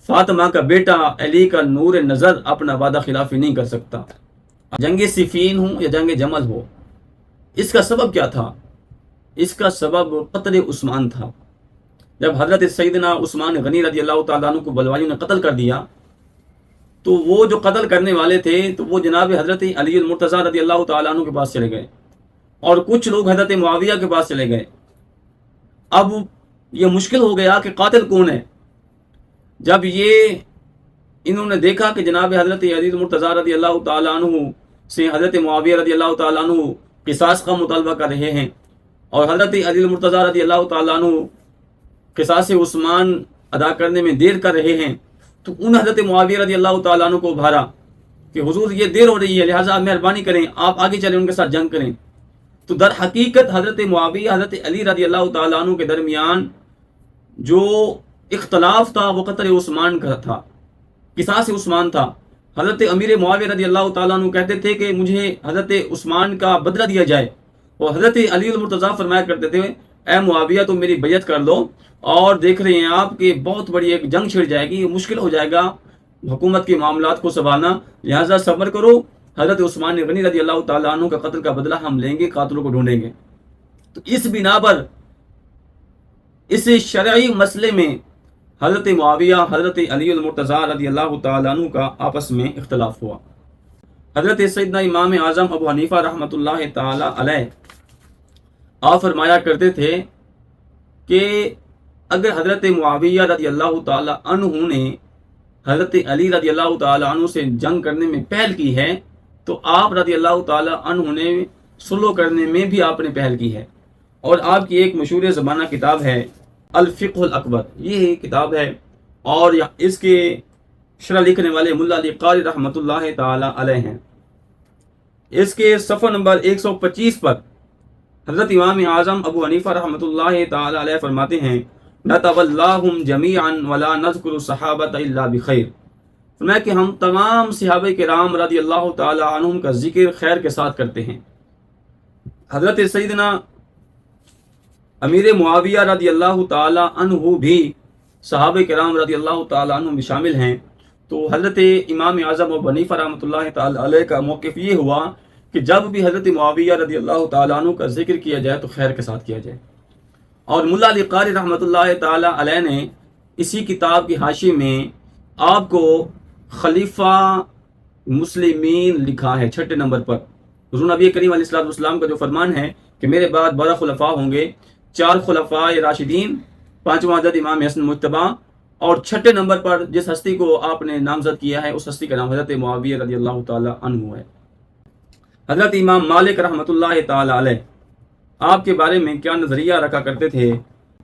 فاطمہ کا بیٹا علی کا نور نظر اپنا وعدہ خلافی نہیں کر سکتا۔ جنگ صفین ہو یا جنگ جمل ہو، اس کا سبب کیا تھا؟ اس کا سبب قتل عثمان تھا۔ جب حضرت سیدنا عثمان غنی رضی اللہ تعالیٰ عنہ کو بلوائیوں نے قتل کر دیا تو وہ جو قتل کرنے والے تھے تو وہ جناب حضرت علی المرتضیٰ رضی اللہ تعالیٰ عنہ کے پاس چلے گئے، اور کچھ لوگ حضرت معاویہ کے پاس چلے گئے۔ اب یہ مشکل ہو گیا کہ قاتل کون ہے۔ جب یہ انہوں نے دیکھا کہ جناب حضرت علی المرتضیٰ رضی اللہ تعالیٰ عنہ سے حضرت معاویہ رضی اللہ تعالیٰ عنہ قصاص کا مطالبہ کر رہے ہیں، اور حضرت علی المرتضیٰ رضی اللہ تعالیٰ عنہ قصاص عثمان ادا کرنے میں دیر کر رہے ہیں، تو ان حضرت معاویہ رضی اللہ تعالیٰ عنہ کو ابھارا کہ حضور یہ دیر ہو رہی ہے، لہٰذا مہربانی کریں آپ آگے چلیں، ان کے ساتھ جنگ کریں۔ تو در حقیقت حضرت معاویہ حضرت علی رضی اللہ تعالیٰ عنہ کے درمیان جو اختلاف تھا وہ قتل عثمان کا تھا، قصاص عثمان تھا۔ حضرت امیر معاویہ رضی اللہ تعالیٰ عنہ کہتے تھے کہ مجھے حضرت عثمان کا بدلہ دیا جائے، اور حضرت علی المرتضیٰ فرمایا کرتے تھے اے معاویہ تم میری بیعت کر لو، اور دیکھ رہے ہیں آپ کہ بہت بڑی ایک جنگ چھڑ جائے گی، مشکل ہو جائے گا حکومت کے معاملات کو سنبھالنا، لہٰذا صبر کرو، حضرت عثمان غنی رضی اللہ تعالیٰ عنہ کا قتل کا بدلہ ہم لیں گے، قاتلوں کو ڈھونڈیں گے۔ تو اس بنا پر اس شرعی مسئلے میں حضرت معاویہ حضرت علی المرتضیٰ رضی اللہ تعالیٰ عنہ کا آپس میں اختلاف ہوا۔ حضرت سیدنا امام اعظم ابو حنیفہ رحمۃ اللہ تعالیٰ علیہ آپ فرمایا کرتے تھے کہ اگر حضرت معاویہ رضی اللہ تعالیٰ عنہ نے حضرت علی رضی اللہ تعالیٰ عنہ سے جنگ کرنے میں پہل کی ہے تو آپ رضی اللہ تعالیٰ عنہ نے صلح کرنے میں بھی آپ نے پہل کی ہے۔ اور آپ کی ایک مشہور زمانہ کتاب ہے الفقہ الاکبر، یہ کتاب ہے، اور اس کے شرح لکھنے والے ملا علی قاری رحمۃ اللہ تعالیٰ علیہ ہیں۔ اس کے صفحہ نمبر 125 پر حضرت امام اعظم ابو حنیفہ رحمۃ اللہ تعالیٰ علیہ فرماتے ہیں نتولاہم جمیعا ولا نذکر الصحابۃ الا بخیر، فرمایا کہ ہم تمام صحابہ کرام رضی اللہ تعالیٰ عنہم کا ذکر خیر کے ساتھ کرتے ہیں۔ حضرت سیدنا امیر معاویہ رضی اللہ تعالیٰ عنہ بھی صحابہ کرام رضی اللہ تعالیٰ عنہ میں شامل ہیں۔ تو حضرت امام اعظم ابو حنیفہ رحمۃ اللہ تعالیٰ علیہ کا موقف یہ ہوا کہ جب بھی حضرت معاویہ رضی اللہ تعالیٰ عنہ کا ذکر کیا جائے تو خیر کے ساتھ کیا جائے۔ اور ملا علی قاری رحمۃ اللہ تعالیٰ علیہ نے اسی کتاب کی حاشی میں آپ کو خلیفہ مسلمین لکھا ہے 6 نمبر پر۔ حضور نبی کریم علیہ الصلوۃ والسلام کا جو فرمان ہے کہ میرے بعد 12 خلفاء ہوں گے، 4 خلفاء راشدین، 5واں عدد امام حسن مجتبی، اور 6 نمبر پر جس ہستی کو آپ نے نامزد کیا ہے اس ہستی کا نام حضرت معاویہ رضی اللہ تعالیٰ عنہ ہے۔ حضرت امام مالک رحمۃ اللہ تعالیٰ علیہ آپ کے بارے میں کیا نظریہ رکھا کرتے تھے؟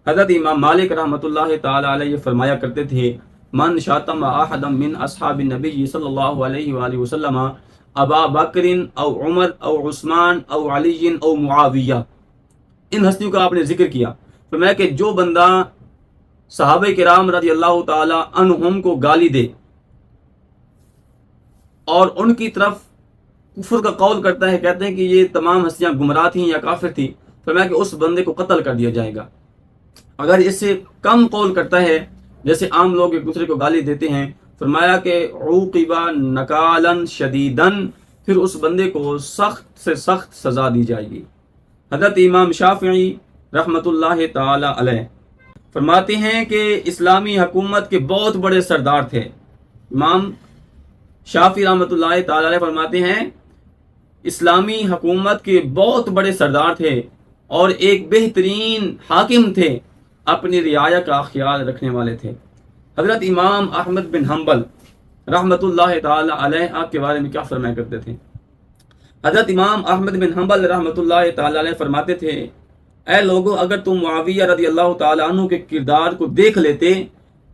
حضرت امام مالک رحمۃ اللہ تعالیٰ علیہ یہ فرمایا کرتے تھے من شاتم احدا من اصحاب النبی صلی اللہ علیہ وآلہ وسلم ابا بکر او عمر او عثمان او علی او معاویہ، ان ہستیوں کا آپ نے ذکر کیا، فرمایا کہ جو بندہ صحابہ کرام رضی اللہ تعالی عنہم کو گالی دے اور ان کی طرف کفر کا قول کرتا ہے، کہتے ہیں کہ یہ تمام ہستیاں گمراہ تھیں یا کافر تھیں، فرمایا کہ اس بندے کو قتل کر دیا جائے گا۔ اگر اس سے کم قول کرتا ہے، جیسے عام لوگ ایک دوسرے کو گالی دیتے ہیں، فرمایا کہ عوقب نکالا شدیدا، پھر اس بندے کو سخت سے سخت سزا دی جائے گی۔ حضرت امام شافعی رحمۃ اللہ تعالی علیہ فرماتے ہیں کہ اسلامی حکومت کے بہت بڑے سردار تھے۔ امام شافعی رحمۃ اللہ تعالی علیہ فرماتے ہیں اسلامی حکومت کے بہت بڑے سردار تھے اور ایک بہترین حاکم تھے، اپنی رعایا کا خیال رکھنے والے تھے۔ حضرت امام احمد بن حنبل رحمۃ اللہ تعالی علیہ آپ کے بارے میں کیا فرمایا کرتے تھے؟ حضرت امام احمد بن حنبل رحمۃ اللہ تعالی علیہ فرماتے تھے اے لوگو، اگر تم معاویہ رضی اللہ تعالی عنہ کے کردار کو دیکھ لیتے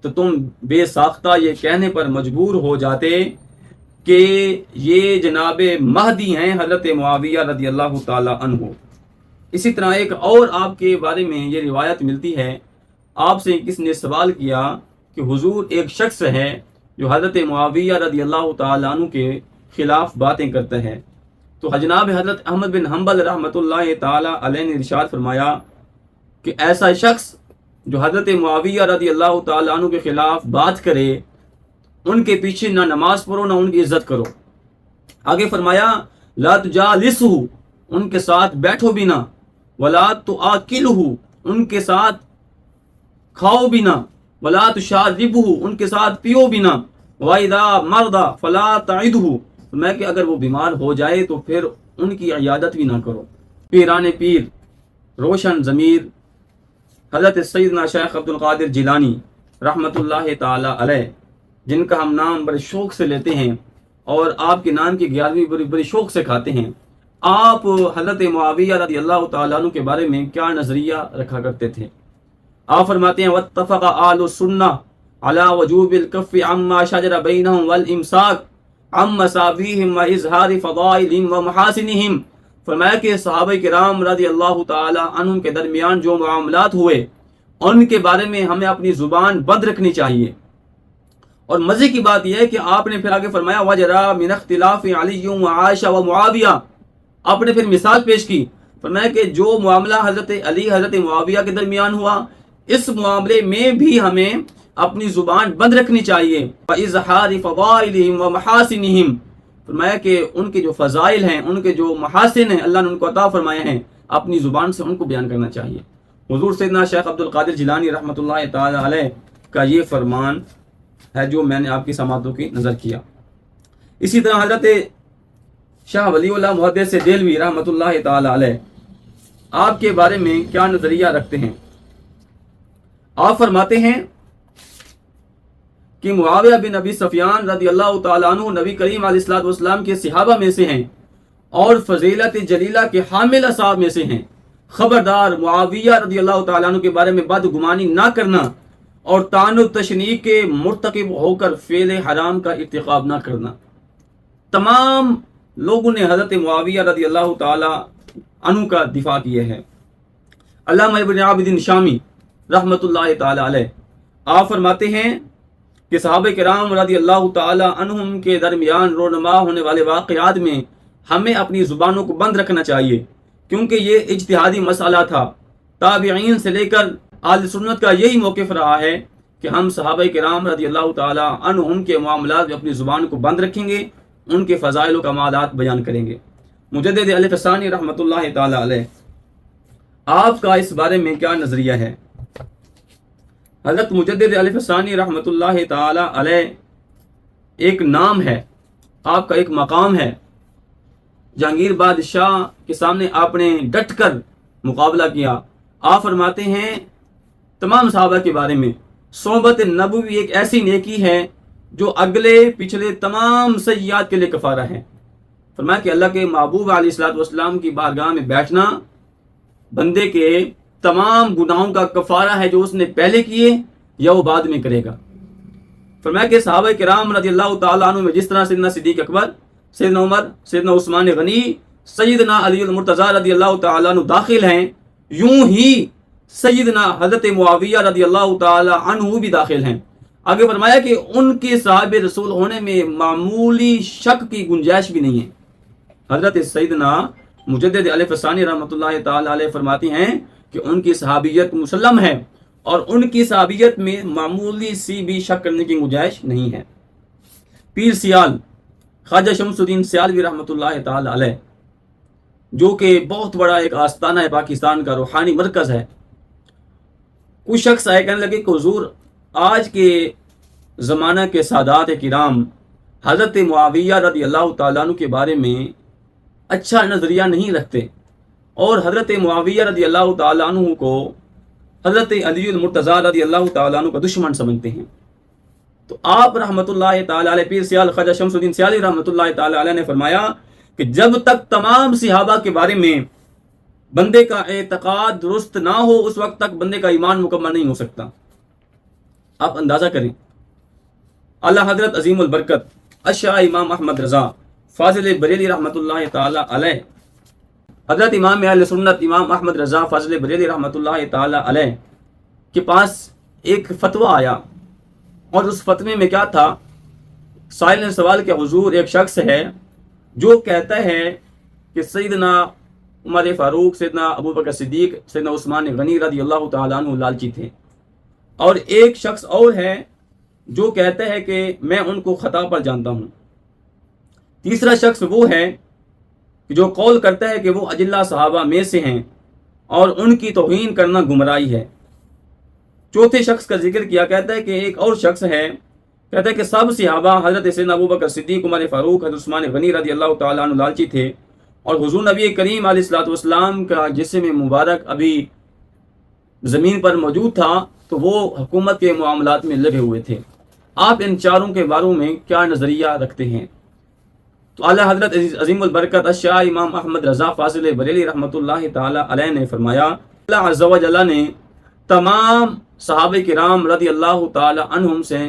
تو تم بے ساختہ یہ کہنے پر مجبور ہو جاتے کہ یہ جناب مہدی ہیں حضرت معاویہ رضی اللہ تعالی عنہ۔ اسی طرح ایک اور آپ کے بارے میں یہ روایت ملتی ہے، آپ سے کس نے سوال کیا کہ حضور ایک شخص ہے جو حضرت معاویہ رضی اللہ تعالیٰ عنہ کے خلاف باتیں کرتا ہے، تو جناب حضرت احمد بن حنبل رحمۃ اللہ تعالیٰ علیہ نے ارشاد فرمایا کہ ایسا شخص جو حضرت معاویہ رضی اللہ تعالیٰ عنہ کے خلاف بات کرے، ان کے پیچھے نہ نماز پڑھو نہ ان کی عزت کرو۔ آگے فرمایا لا تجالسہ، ان کے ساتھ بیٹھو بھی نہ، ولا تآکلہ، ان کے ساتھ کھاؤ بھی نہ، ولا تشاربہ، ان کے ساتھ پیو بھی نہ، وَإِذَا مَرْضَ فَلَا تَعِدْهُ، میں کہ اگر وہ بیمار ہو جائے تو پھر ان کی عیادت بھی نہ کرو۔ پیران پیر روشن ضمیر حضرت سیدنا شیخ عبد القادر جیلانی رحمۃ اللہ تعالی علیہ، جن کا ہم نام بڑے شوق سے لیتے ہیں اور آپ کے نام کی 11ویں بڑی شوق سے کھاتے ہیں، آپ حضرت معاویہ رضی اللہ تعالیٰ عنہ کے بارے میں کیا نظریہ رکھا کرتے تھے؟ آپ فرماتے ہیں واتفق آل السنہ علی وجوب الکف عما شجر بینہم والامساک عن مساویہم واظہار فضائلہم ومحاسنہم. فرمایا کہ صحابہ کرام رضی اللہ تعالی عنہم کے درمیان جو معاملات ہوئے ان کے بارے میں ہمیں اپنی زبان بند رکھنی چاہیے. اور مزے کی بات یہ ہے کہ آپ نے پھر آگے فرمایا وجرا من اختلاف علی و عائشہ و معاویہ. آپ نے پھر مثال پیش کی، فرمایا کہ جو معاملہ حضرت علی حضرت معاویہ کے درمیان ہوا اس معاملے میں بھی ہمیں اپنی زبان بند رکھنی چاہیے. وَإِظْحَارِ فَضَائِلِهِمْ وَمَحَاسِنِهِمْ. فرمایا کہ ان کے جو فضائل ہیں، ان کے جو محاسن ہیں اللہ نے ان کو عطا فرمائے ہیں، اپنی زبان سے ان کو بیان کرنا چاہیے. حضور سیدنا شیخ عبد القادر جیلانی رحمۃ اللہ تعالی علیہ کا یہ فرمان ہے جو میں نے آپ کی سماعتوں کی نظر کیا. اسی طرح حضرت شاہ ولی اللہ محدث دہلوی رحمۃ اللہ تعالی علیہ آپ کے بارے میں کیا نظریہ رکھتے ہیں. آپ فرماتے ہیں کہ معاویہ بن ابی سفیان رضی اللہ تعالیٰ عنہ نبی کریم علیہ الصلوۃ والسلام کے صحابہ میں سے ہیں اور فضیلت جلیلہ کے حامل اصحاب میں سے ہیں. خبردار معاویہ رضی اللہ تعالیٰ عنہ کے بارے میں بدگمانی نہ کرنا اور طعن و تشنیع کے مرتکب ہو کر فعل حرام کا ارتکاب نہ کرنا. تمام لوگوں نے حضرت معاویہ رضی اللہ تعالیٰ عنہ کا دفاع کیا ہے. علامہ ابن عابدین شامی رحمۃ اللہ تعالی علیہ آپ فرماتے ہیں کہ صحابہ کرام رضی اللہ تعالی عنہم کے درمیان رونما ہونے والے واقعات میں ہمیں اپنی زبانوں کو بند رکھنا چاہیے، کیونکہ یہ اجتہادی مسئلہ تھا. تابعین سے لے کر اہل سنت کا یہی موقف رہا ہے کہ ہم صحابہ کرام رضی اللہ تعالی عنہم کے معاملات میں اپنی زبان کو بند رکھیں گے، ان کے فضائل و کمالات بیان کریں گے. مجدد الف ثانی رحمۃ اللہ تعالی علیہ آپ کا اس بارے میں کیا نظریہ ہے؟ حضرت مجدد الف ثانی رحمۃ اللہ تعالی علیہ ایک نام ہے، آپ کا ایک مقام ہے. جہانگیر بادشاہ کے سامنے آپ نے ڈٹ کر مقابلہ کیا. آپ فرماتے ہیں تمام صحابہ کے بارے میں صحبت نبوی ایک ایسی نیکی ہے جو اگلے پچھلے تمام سیئات کے لیے کفارہ ہے. فرمایا کہ اللہ کے محبوب علیہ الصلوۃ والسلام کی بارگاہ میں بیٹھنا بندے کے تمام گناہوں کا کفارہ ہے جو اس نے پہلے کیے یا وہ بعد میں کرے گا. فرمایا کہ صحابہ کرام رضی اللہ تعالیٰ عنہ میں جس طرح سیدنا صدیق اکبر، سیدنا عمر، سیدنا عثمان غنی، سیدنا علی المرتضیٰ رضی اللہ تعالیٰ عنہ داخل ہیں، یوں ہی سیدنا حضرت معاویہ رضی اللہ تعالیٰ عنہ بھی داخل ہیں. آگے فرمایا کہ ان کے صاحب رسول ہونے میں معمولی شک کی گنجائش بھی نہیں ہے. حضرت سیدنا مجدد الف ثانی رحمۃ اللہ تعالی علیہ فرماتے ہیں کہ ان کی صحابیت مسلم ہے اور ان کی صحابیت میں معمولی سی بھی شک کرنے کی گنجائش نہیں ہے. پیر سیال خواجہ شمس الدین سیالوی رحمۃ اللہ تعالی علیہ جو کہ بہت بڑا ایک آستانہ ہے، پاکستان کا روحانی مرکز ہے. کچھ شخص آئے کہنے لگے کہ حضور آج کے زمانہ کے سادات کرام حضرت معاویہ رضی اللہ تعالیٰ عنہ کے بارے میں اچھا نظریہ نہیں رکھتے اور حضرت معاویہ رضی اللہ تعالیٰ عنہ کو حضرت علی المرتضیٰ رضی اللہ تعالیٰ عنہ کا دشمن سمجھتے ہیں. تو آپ رحمۃ اللہ تعالیٰ علیہ پیر سیال خواجہ شمس الدین سیالی رحمۃ اللہ تعالیٰ علیہ نے فرمایا کہ جب تک تمام صحابہ کے بارے میں بندے کا اعتقاد درست نہ ہو اس وقت تک بندے کا ایمان مکمل نہیں ہو سکتا. آپ اندازہ کریں اللہ حضرت عظیم البرکت اشاہ امام احمد رضا فاضل بریلی رحمۃ اللہ تعالی علیہ، حضرت امام اہل سنت امام احمد رضا فاضل بریلی رحمۃ اللہ تعالی علیہ کے پاس ایک فتویٰ آیا اور اس فتوے میں کیا تھا؟ سائل نے سوال کیا حضور ایک شخص ہے جو کہتا ہے کہ سیدنا عمر فاروق، سیدنا ابو بکر صدیق، سیدنا عثمان غنی رضی اللہ تعالیٰ عنہ لالچی تھے، اور ایک شخص اور ہے جو کہتا ہے کہ میں ان کو خطا پر جانتا ہوں. تیسرا شخص وہ ہے جو قول کرتا ہے کہ وہ اجلہ صحابہ میں سے ہیں اور ان کی توہین کرنا گمراہی ہے. چوتھے شخص کا ذکر کیا، کہتا ہے کہ ایک اور شخص ہے کہتا ہے کہ سب صحابہ حضرت سیدنا ابو بکر صدیق، عمر فاروق، حضرت عثمان غنی رضی اللہ تعالیٰ عنہ لالچی تھے اور حضور نبی کریم علیہ الصلوۃ والسلام کا جسم مبارک ابھی زمین پر موجود تھا تو وہ حکومت کے معاملات میں لگے ہوئے تھے. آپ ان چاروں کے بارے میں کیا نظریہ رکھتے ہیں؟ تو اعلیٰ حضرت عظیم البرکت اشاہ امام احمد رضا فاضل بریلی رحمۃ اللہ تعالی علیہ نے فرمایا اللہ عز و جل نے تمام صحابہ کرام رضی اللہ تعالی عنہم سے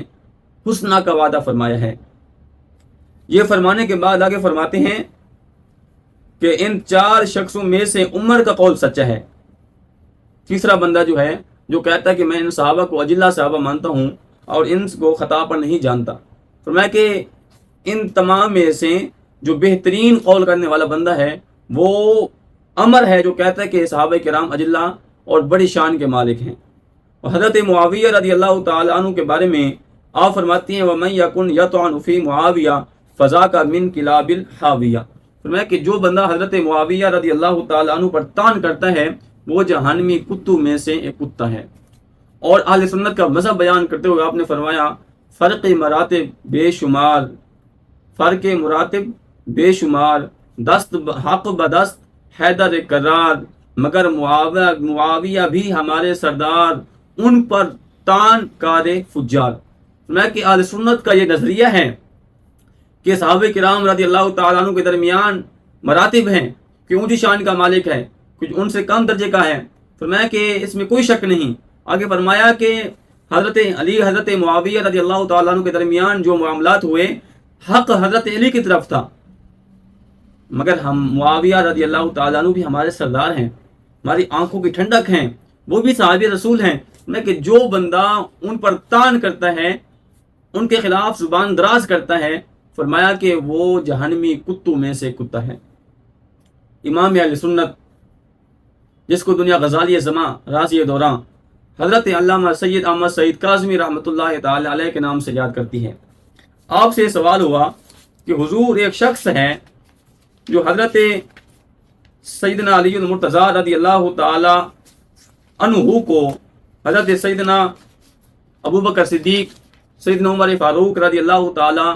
حسنہ کا وعدہ فرمایا ہے۔ یہ فرمانے کے بعد آگے فرماتے ہیں کہ ان 4 شخصوں میں سے عمر کا قول سچا ہے۔ تیسرا بندہ جو ہے جو کہتا ہے کہ میں ان صحابہ کو اجلا صحابہ مانتا ہوں اور ان کو خطا پر نہیں جانتا، فرمایا کہ ان تمام میں سے جو بہترین قول کرنے والا بندہ ہے وہ عمر ہے، جو کہتا ہے کہ صحابہ کرام اجلا اور بڑی شان کے مالک ہیں۔ اور حضرت معاویہ رضی اللہ تعالیٰ عنہ کے بارے میں آپ فرماتی ہیں وَمَن يَكُنْ يَطْعَنُ فِي مُعَاوِيَةَ فَذَاكَ مِنْ كِلَابِ الْحَاوِيَةِ، فرمایا کہ جو بندہ حضرت معاویہ رضی اللہ تعالیٰ عنہ پر طعن کرتا ہے وہ جہنمی کتوں میں سے ایک کتا ہے۔ اور اہل سنت کا مذہب بیان کرتے ہوئے آپ نے فرمایا فرق مراتب بے شمار، دست حق بدست حیدر قرار، مگر معاویہ بھی ہمارے سردار، ان پر طعن کار فجار۔ میں کہ اہل سنت کا یہ نظریہ ہے کہ صحابہ کرام رضی اللہ تعالیٰ عنہ کے درمیان مراتب ہیں، کہ اونچی شان کا مالک ہے، کچھ ان سے کم درجے کا ہے، فرمایا کہ اس میں کوئی شک نہیں۔ آگے فرمایا کہ حضرت علی حضرت معاویہ رضی اللہ تعالیٰ عنہ کے درمیان جو معاملات ہوئے حق حضرت علی کی طرف تھا، مگر ہم معاویہ رضی اللہ تعالیٰ عنہ بھی ہمارے سردار ہیں، ہماری آنکھوں کی ٹھنڈک ہیں، وہ بھی صحابی رسول ہیں۔ میں کہ جو بندہ ان پر طعن کرتا ہے، ان کے خلاف زبان دراز کرتا ہے، فرمایا کہ وہ جہنمی کتوں میں سے کتا ہے۔ امام اہل سنت جس کو دنیا غزالی زماں راضی دوراں حضرت علامہ سید احمد سعید کاظمی رحمۃ اللہ تعالی علیہ کے نام سے یاد کرتی ہے۔ آپ سے سوال ہوا کہ حضور ایک شخص ہے جو حضرت سیدنا علی المرتضیٰ رضی اللہ تعالی عنہ کو حضرت سیدنا ابوبکر صدیق، سیدنا عمر فاروق رضی اللہ تعالی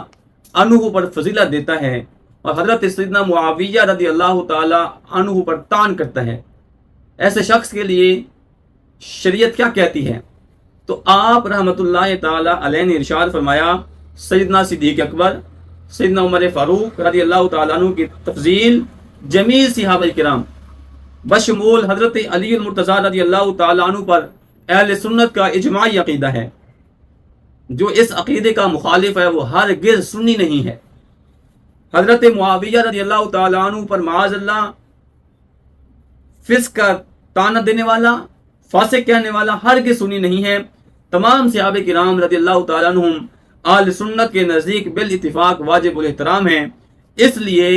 عنہ پر فضیلت دیتا ہے، اور حضرت سیدنا معاویہ رضی اللہ تعالی عنہ پر طعن کرتا ہے، ایسے شخص کے لیے شریعت کیا کہتی ہے؟ تو آپ رحمۃ اللہ تعالی علیہ نے ارشاد فرمایا سیدنا صدیق اکبر، سیدنا عمر فاروق رضی اللہ تعالیٰ عنہ کی تفضیل جمیع صحابہ کرام بشمول حضرت علی المرتضیٰ رضی اللہ تعالیٰ عنہ پر اہل سنت کا اجماعی عقیدہ ہے۔ جو اس عقیدے کا مخالف ہے وہ ہرگز سنی نہیں ہے۔ حضرت معاویہ رضی اللہ تعالیٰ عنہ پر معاذ اللہ فسق کا طعنہ دینے والا، فاسق کہنے والا ہرگز سنی نہیں ہے۔ تمام صحابہ کرام رضی اللہ تعالیٰ عنہم اہل سنت کے نزدیک بالاتفاق واجب الاحترام ہیں۔ اس لیے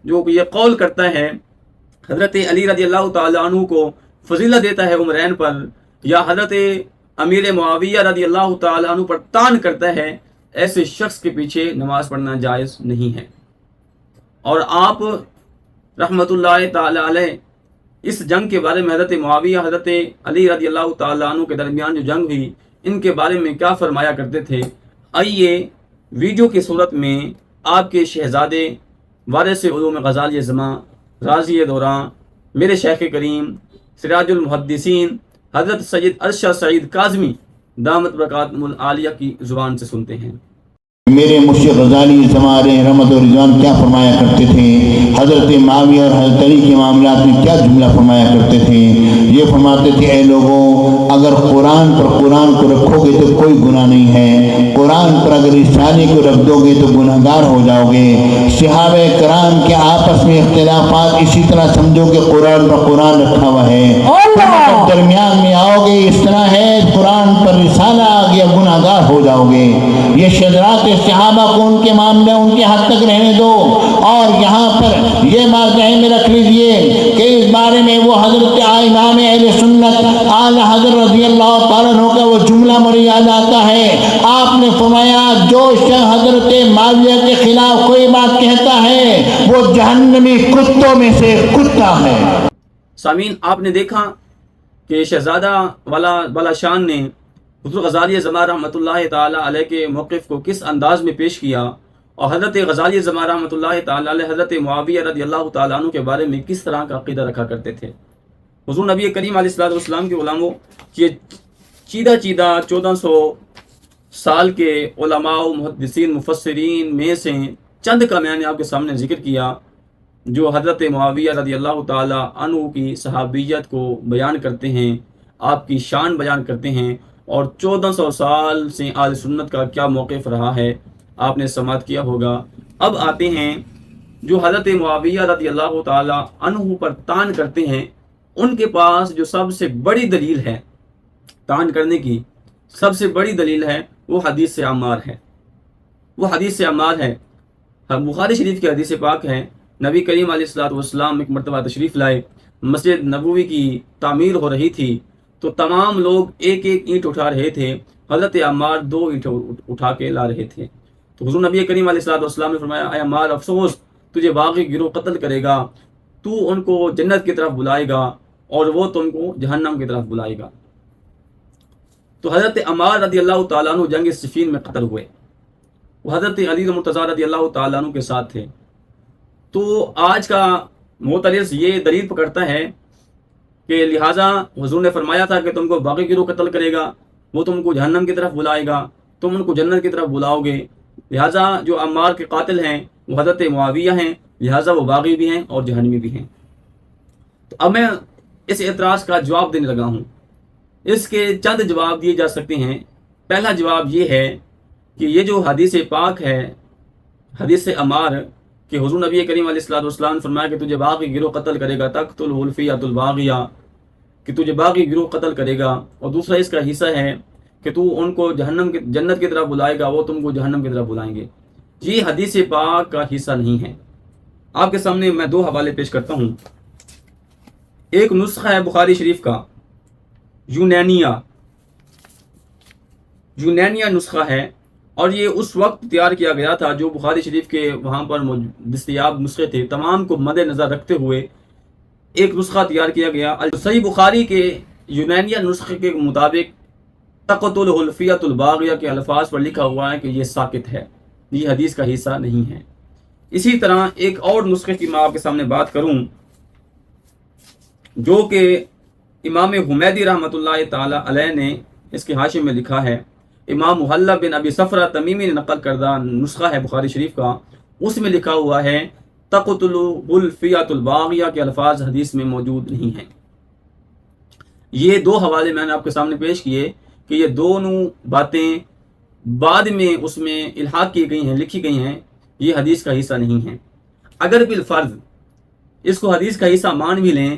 جو یہ قول کرتا ہے حضرت علی رضی اللہ تعالیٰ عنہ کو فضیلت دیتا ہے عمرین پر، یا حضرت امیر معاویہ رضی اللہ تعالیٰ عنہ پر طعن کرتا ہے، ایسے شخص کے پیچھے نماز پڑھنا جائز نہیں ہے۔ اور آپ رحمۃ اللہ تعالیٰ علیہ اس جنگ کے بارے میں حضرت معاویہ حضرت علی رضی اللہ تعالیٰ عنہ کے درمیان جو جنگ ہوئی ان کے بارے میں کیا فرمایا کرتے تھے، آئیے ویڈیو کی صورت میں آپ کے شہزادے وارث علوم غزالی زماں راضی دوراں میرے شیخ کریم سراج المحدثین حضرت سید ارشد سعید کاظمی دامت برکاتہم العالیہ کی زبان سے سنتے ہیں۔ میرے مرشد غزالی زمارے رحمت و رضوان کیا فرمایا کرتے تھے، حضرت معاویہ اور حضرت علی کے معاملات میں کیا جملہ فرمایا کرتے تھے۔ یہ فرماتے تھے اے لوگوں، اگر قرآن پر قرآن کو رکھو گے تو کوئی گناہ نہیں ہے، قرآن پر اگر رسالے کو رکھ دو گے تو گناہ گار ہو جاؤ گے۔ صحابہ کرام کے آپس میں اختلافات اسی طرح سمجھو کہ قرآن پر قرآن رکھا ہوا ہے، درمیان میں آؤ گے اس طرح ہے قرآن پر رسالہ آ گیا گناہ گار ہو جاؤ گے۔ یہ شجرات صحابہ کو ان کے معاملے ان کے حد تک رہنے دو، اور یہاں پر یہ بات ذہن میں رکھ لیجئے کہ اس بارے میں وہ حضرت امام اہل سنت اعلی حضرت رضی اللہ تعالیٰ عنہ کا وہ جملہ مجھے یاد آتا ہے۔ آپ نے فرمایا جو شخص حضرت معاویہ کے خلاف کوئی بات کہتا ہے وہ جہنمی کتوں میں سے کتا ہے۔ سامعین، آپ نے دیکھا کہ شہزادہ والا شان نے حضرت غزالی زماں رحمۃ اللہ تعالیٰ علیہ کے موقف کو کس انداز میں پیش کیا، اور حضرت غزالی زماں رحمۃ اللہ تعالیٰ علیہ حضرت معاویہ رضی اللہ تعالیٰ عنہ کے بارے میں کس طرح کا عقیدہ رکھا کرتے تھے۔ حضور نبی کریم علیہ الصلوۃ والسلام کے غلاموں، یہ چیدہ 1400 سال کے علماء محدثین مفسرین میں سے چند کا میں نے آپ کے سامنے ذکر کیا جو حضرت معاویہ رضی اللہ تعالیٰ عنہ کی صحابیت کو بیان کرتے ہیں، آپ کی شان بیان کرتے ہیں، اور 1400 سال سے اہل سنت کا کیا موقف رہا ہے آپ نے سماعت کیا ہوگا۔ اب آتے ہیں جو حضرت معاویہ رضی اللہ تعالی عنہ پر طعن کرتے ہیں، ان کے پاس جو سب سے بڑی دلیل ہے طعن کرنے کی، سب سے بڑی دلیل ہے وہ حدیث عمار ہے۔ وہ حدیث عمار ہے، بخاری شریف کی حدیث پاک ہے۔ نبی کریم علیہ الصلوۃ والسلام ایک مرتبہ تشریف لائے، مسجد نبوی کی تعمیر ہو رہی تھی، تو تمام لوگ ایک ایک اینٹ اٹھا رہے تھے، حضرت عمار 2 اینٹ اٹھا کے لا رہے تھے۔ تو حضور نبی کریم علیہ الصلوۃ والسلام نے فرمایا، اے عمار افسوس، تجھے باغی گروہ قتل کرے گا، تو ان کو جنت کی طرف بلائے گا اور وہ تم کو جہنم کی طرف بلائے گا۔ تو حضرت عمار رضی اللہ تعالیٰ عنہ جنگ صفین میں قتل ہوئے، وہ حضرت علی مرتضیٰ رضی اللہ تعالیٰ عنہ کے ساتھ تھے۔ تو آج کا معترض یہ دلیل پکڑتا ہے کہ لہٰذا حضور نے فرمایا تھا کہ تم کو باغی گروہ قتل کرے گا، وہ تم کو جہنم کی طرف بلائے گا، تم ان کو جنت کی طرف بلاؤ گے، لہٰذا جو عمار کے قاتل ہیں وہ حضرت معاویہ ہیں، لہٰذا وہ باغی بھی ہیں اور جہنمی بھی ہیں۔ تو اب میں اس اعتراض کا جواب دینے لگا ہوں۔ اس کے چند جواب دیے جا سکتے ہیں۔ پہلا جواب یہ ہے کہ یہ جو حدیث پاک ہے، حدیث عمار، کہ حضور نبی کریم علیہ الصلوۃ والسلام نے فرمایا کہ تجھے باغی گروہ قتل کرے گا، تقتل الفیۃ الباغیہ، کہ تجھے باغی گروہ قتل کرے گا، اور دوسرا اس کا حصہ ہے کہ تو ان کو جنت کی طرف بلائے گا، وہ تم کو جہنم کی طرف بلائیں گے۔ یہ حدیث پاک کا حصہ نہیں ہے۔ آپ کے سامنے میں 2 حوالے پیش کرتا ہوں۔ ایک نسخہ ہے بخاری شریف کا، یونانیہ نسخہ ہے، اور یہ اس وقت تیار کیا گیا تھا جو بخاری شریف کے وہاں پر دستیاب نسخے تھے، تمام کو مد نظر رکھتے ہوئے ایک نسخہ تیار کیا گیا۔ صحیح بخاری کے یونانیہ نسخے کے مطابق تقتل الفیۃ الباغیہ کے الفاظ پر لکھا ہوا ہے کہ یہ ساقط ہے، یہ حدیث کا حصہ نہیں ہے۔ اسی طرح ایک اور نسخے کی میں آپ کے سامنے بات کروں جو کہ امام حمیدی رحمۃ اللہ تعالی علیہ نے اس کے حاشیے میں لکھا ہے، امام محلہ بن ابی صفرہ تمیمی نے نقل کردہ نسخہ ہے بخاری شریف کا، اس میں لکھا ہوا ہے تقتل الفیۃ الباغیہ کے الفاظ حدیث میں موجود نہیں ہیں۔ یہ 2 حوالے میں نے آپ کے سامنے پیش کیے کہ یہ دونوں باتیں بعد میں اس میں الحاق کی گئی ہیں، لکھی گئی ہیں، یہ حدیث کا حصہ نہیں ہے۔ اگر بالفرض اس کو حدیث کا حصہ مان بھی لیں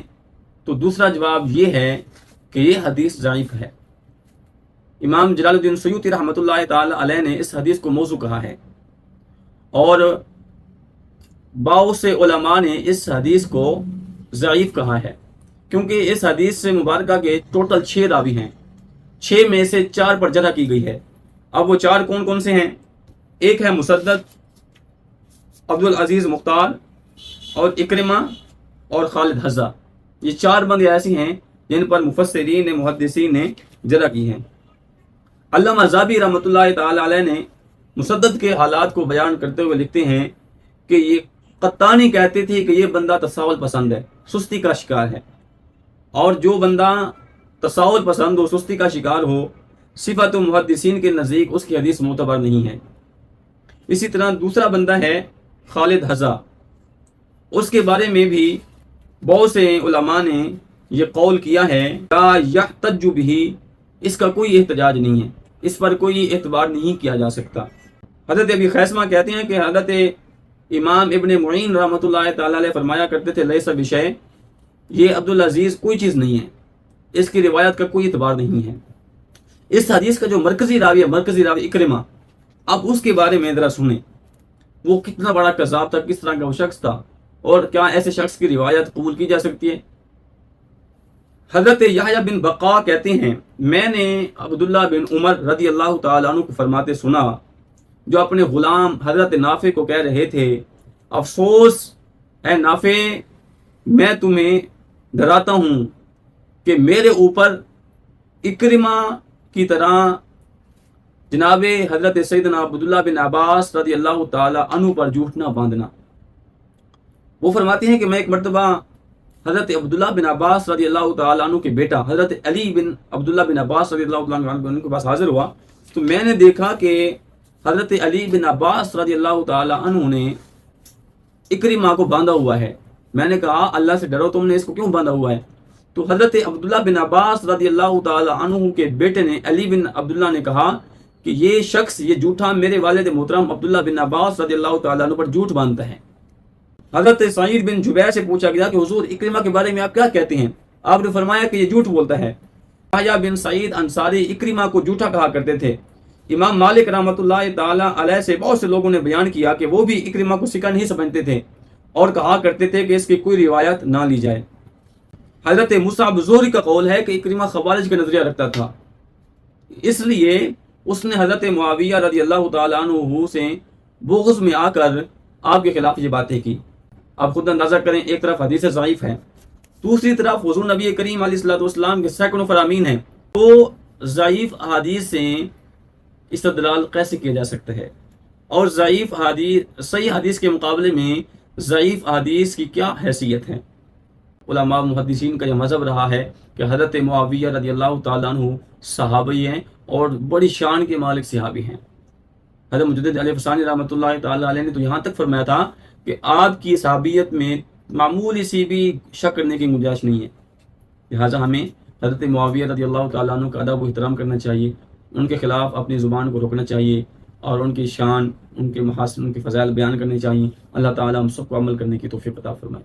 تو دوسرا جواب یہ ہے کہ یہ حدیث ضعیف ہے۔ امام جلال الدین سیوطی رحمۃ اللہ تعالی علیہ نے اس حدیث کو موضوع کہا ہے، اور بہت سے علماء نے اس حدیث کو ضعیف کہا ہے، کیونکہ اس حدیث سے مبارکہ کے ٹوٹل 6 راوی ہیں، 6 میں سے 4 پر جرح کی گئی ہے۔ اب وہ 4 کون کون سے ہیں؟ ایک ہے مسدد، عبدالعزیز مختار، اور اکرمہ اور خالد حذا۔ یہ 4 بندے ایسی ہیں جن پر مفسرین محدثین نے جرح کی ہے۔ علامہ ذابی رحمۃ اللہ تعالی علیہ نے مسدد کے حالات کو بیان کرتے ہوئے لکھتے ہیں کہ یہ قطانی کہتے تھے کہ یہ بندہ تساہل پسند ہے، سستی کا شکار ہے، اور جو بندہ تساہل پسند ہو، سستی کا شکار ہو، صفت و محدثین کے نزدیک اس کی حدیث معتبر نہیں ہے۔ اسی طرح دوسرا بندہ ہے خالد حذا، اس کے بارے میں بھی بہت سے علماء نے یہ قول کیا ہے لا یحتج بہ، اس کا کوئی احتجاج نہیں ہے، اس پر کوئی اعتبار نہیں کیا جا سکتا۔ حضرت ابی خیثمہ کہتے ہیں کہ حضرت امام ابن معین رحمۃ اللہ تعالی علیہ فرمایا کرتے تھے لیس بشیء، یہ عبدالعزیز کوئی چیز نہیں ہے، اس کی روایت کا کوئی اعتبار نہیں ہے۔ اس حدیث کا جو مرکزی راوی اکرمہ، اب اس کے بارے میں ذرا سنیں، وہ کتنا بڑا کذاب تھا، کس طرح کا وہ شخص تھا، اور کیا ایسے شخص کی روایت قبول کی جا سکتی ہے؟ حضرت یحییٰ بن بقا کہتے ہیں میں نے عبداللہ بن عمر رضی اللہ تعالیٰ عنہ کو فرماتے سنا، جو اپنے غلام حضرت نافع کو کہہ رہے تھے، افسوس اے نافع، میں تمہیں ڈراتا ہوں کہ میرے اوپر اکرمہ کی طرح جناب حضرت سیدنا عبداللہ بن عباس رضی اللہ تعالیٰ عنہ پر جھوٹ نہ باندھنا۔ وہ فرماتے ہیں کہ میں ایک مرتبہ حضرت عبداللہ بن عباس رضی اللہ تعالیٰ عنہ کے بیٹا حضرت علی بن عبداللہ بن عباس رضی اللہ تعالیٰ عنہ کے پاس حاضر ہوا، تو میں نے دیکھا کہ حضرت علی بن عباس رضی اللہ تعالیٰ عنہ نے اکرمہ کو باندھا ہوا ہے۔ میں نے کہا اللہ سے ڈرو، تم نے اس کو کیوں باندھا ہوا ہے؟ تو حضرت عبداللہ بن عباس رضی اللہ تعالی عنہ کے بیٹے نے علی بن عبداللہ نے کہا کہ یہ شخص یہ جھوٹا میرے والد محترم عبداللہ بن عباس رضی اللہ تعالیٰ عنہ پر جھوٹ باندھتا ہے۔ حضرت سعید بن جبیر سے پوچھا گیا کہ حضور اکرمہ کے بارے میں آپ کیا کہتے ہیں؟ آپ نے فرمایا کہ یہ جھوٹ بولتا ہے۔ یحییٰ بن سعید انصاری اکرمہ کو جھوٹا کہا کرتے تھے۔ امام مالک رحمۃ اللہ تعالی علیہ سے بہت سے لوگوں نے بیان کیا کہ وہ بھی اکرمہ کو سکہ نہیں سمجھتے تھے اور کہا کرتے تھے کہ اس کی کوئی روایت نہ لی جائے۔ حضرت مصعب زہری کا قول ہے کہ اکرمہ خوارج کا نظریہ رکھتا تھا، اس لیے اس نے حضرت معاویہ رضی اللہ تعالیٰ عنہ سے بغض میں آ کر آپ کے خلاف یہ باتیں کی۔ آپ خود اندازہ کریں، ایک طرف حدیث ضعیف ہے، دوسری طرف حضور نبی کریم علیہ الصلوۃ والسلام کے سینکڑوں فرامین ہیں، تو ضعیف حدیث سے استدلال کیسے کیا جا سکتا ہے؟ اور ضعیف حدیث صحیح حدیث کے مقابلے میں ضعیف حدیث کی کیا حیثیت ہے؟ علماء محدثین کا یہ مذہب رہا ہے کہ حضرت معاویہ رضی اللہ تعالیٰ عنہ صحابی ہیں اور بڑی شان کے مالک صحابی ہیں۔ حضرت مجدد علی فسانی رحمۃ اللہ تعالیٰ علیہ نے تو یہاں تک فرمایا تھا کہ آپ کی صحابیت میں معمولی سی بھی شک کرنے کی گنجائش نہیں ہے، لہٰذا ہمیں حضرت معاویہ رضی اللہ تعالیٰ عنہ کا ادب و احترام کرنا چاہیے، ان کے خلاف اپنی زبان کو روکنا چاہیے اور ان کی شان، ان کے محاسن، ان کے فضائل بیان کرنے چاہیے۔ اللہ تعالیٰ ہم سب کو عمل کرنے کی توفیق عطا فرمائے۔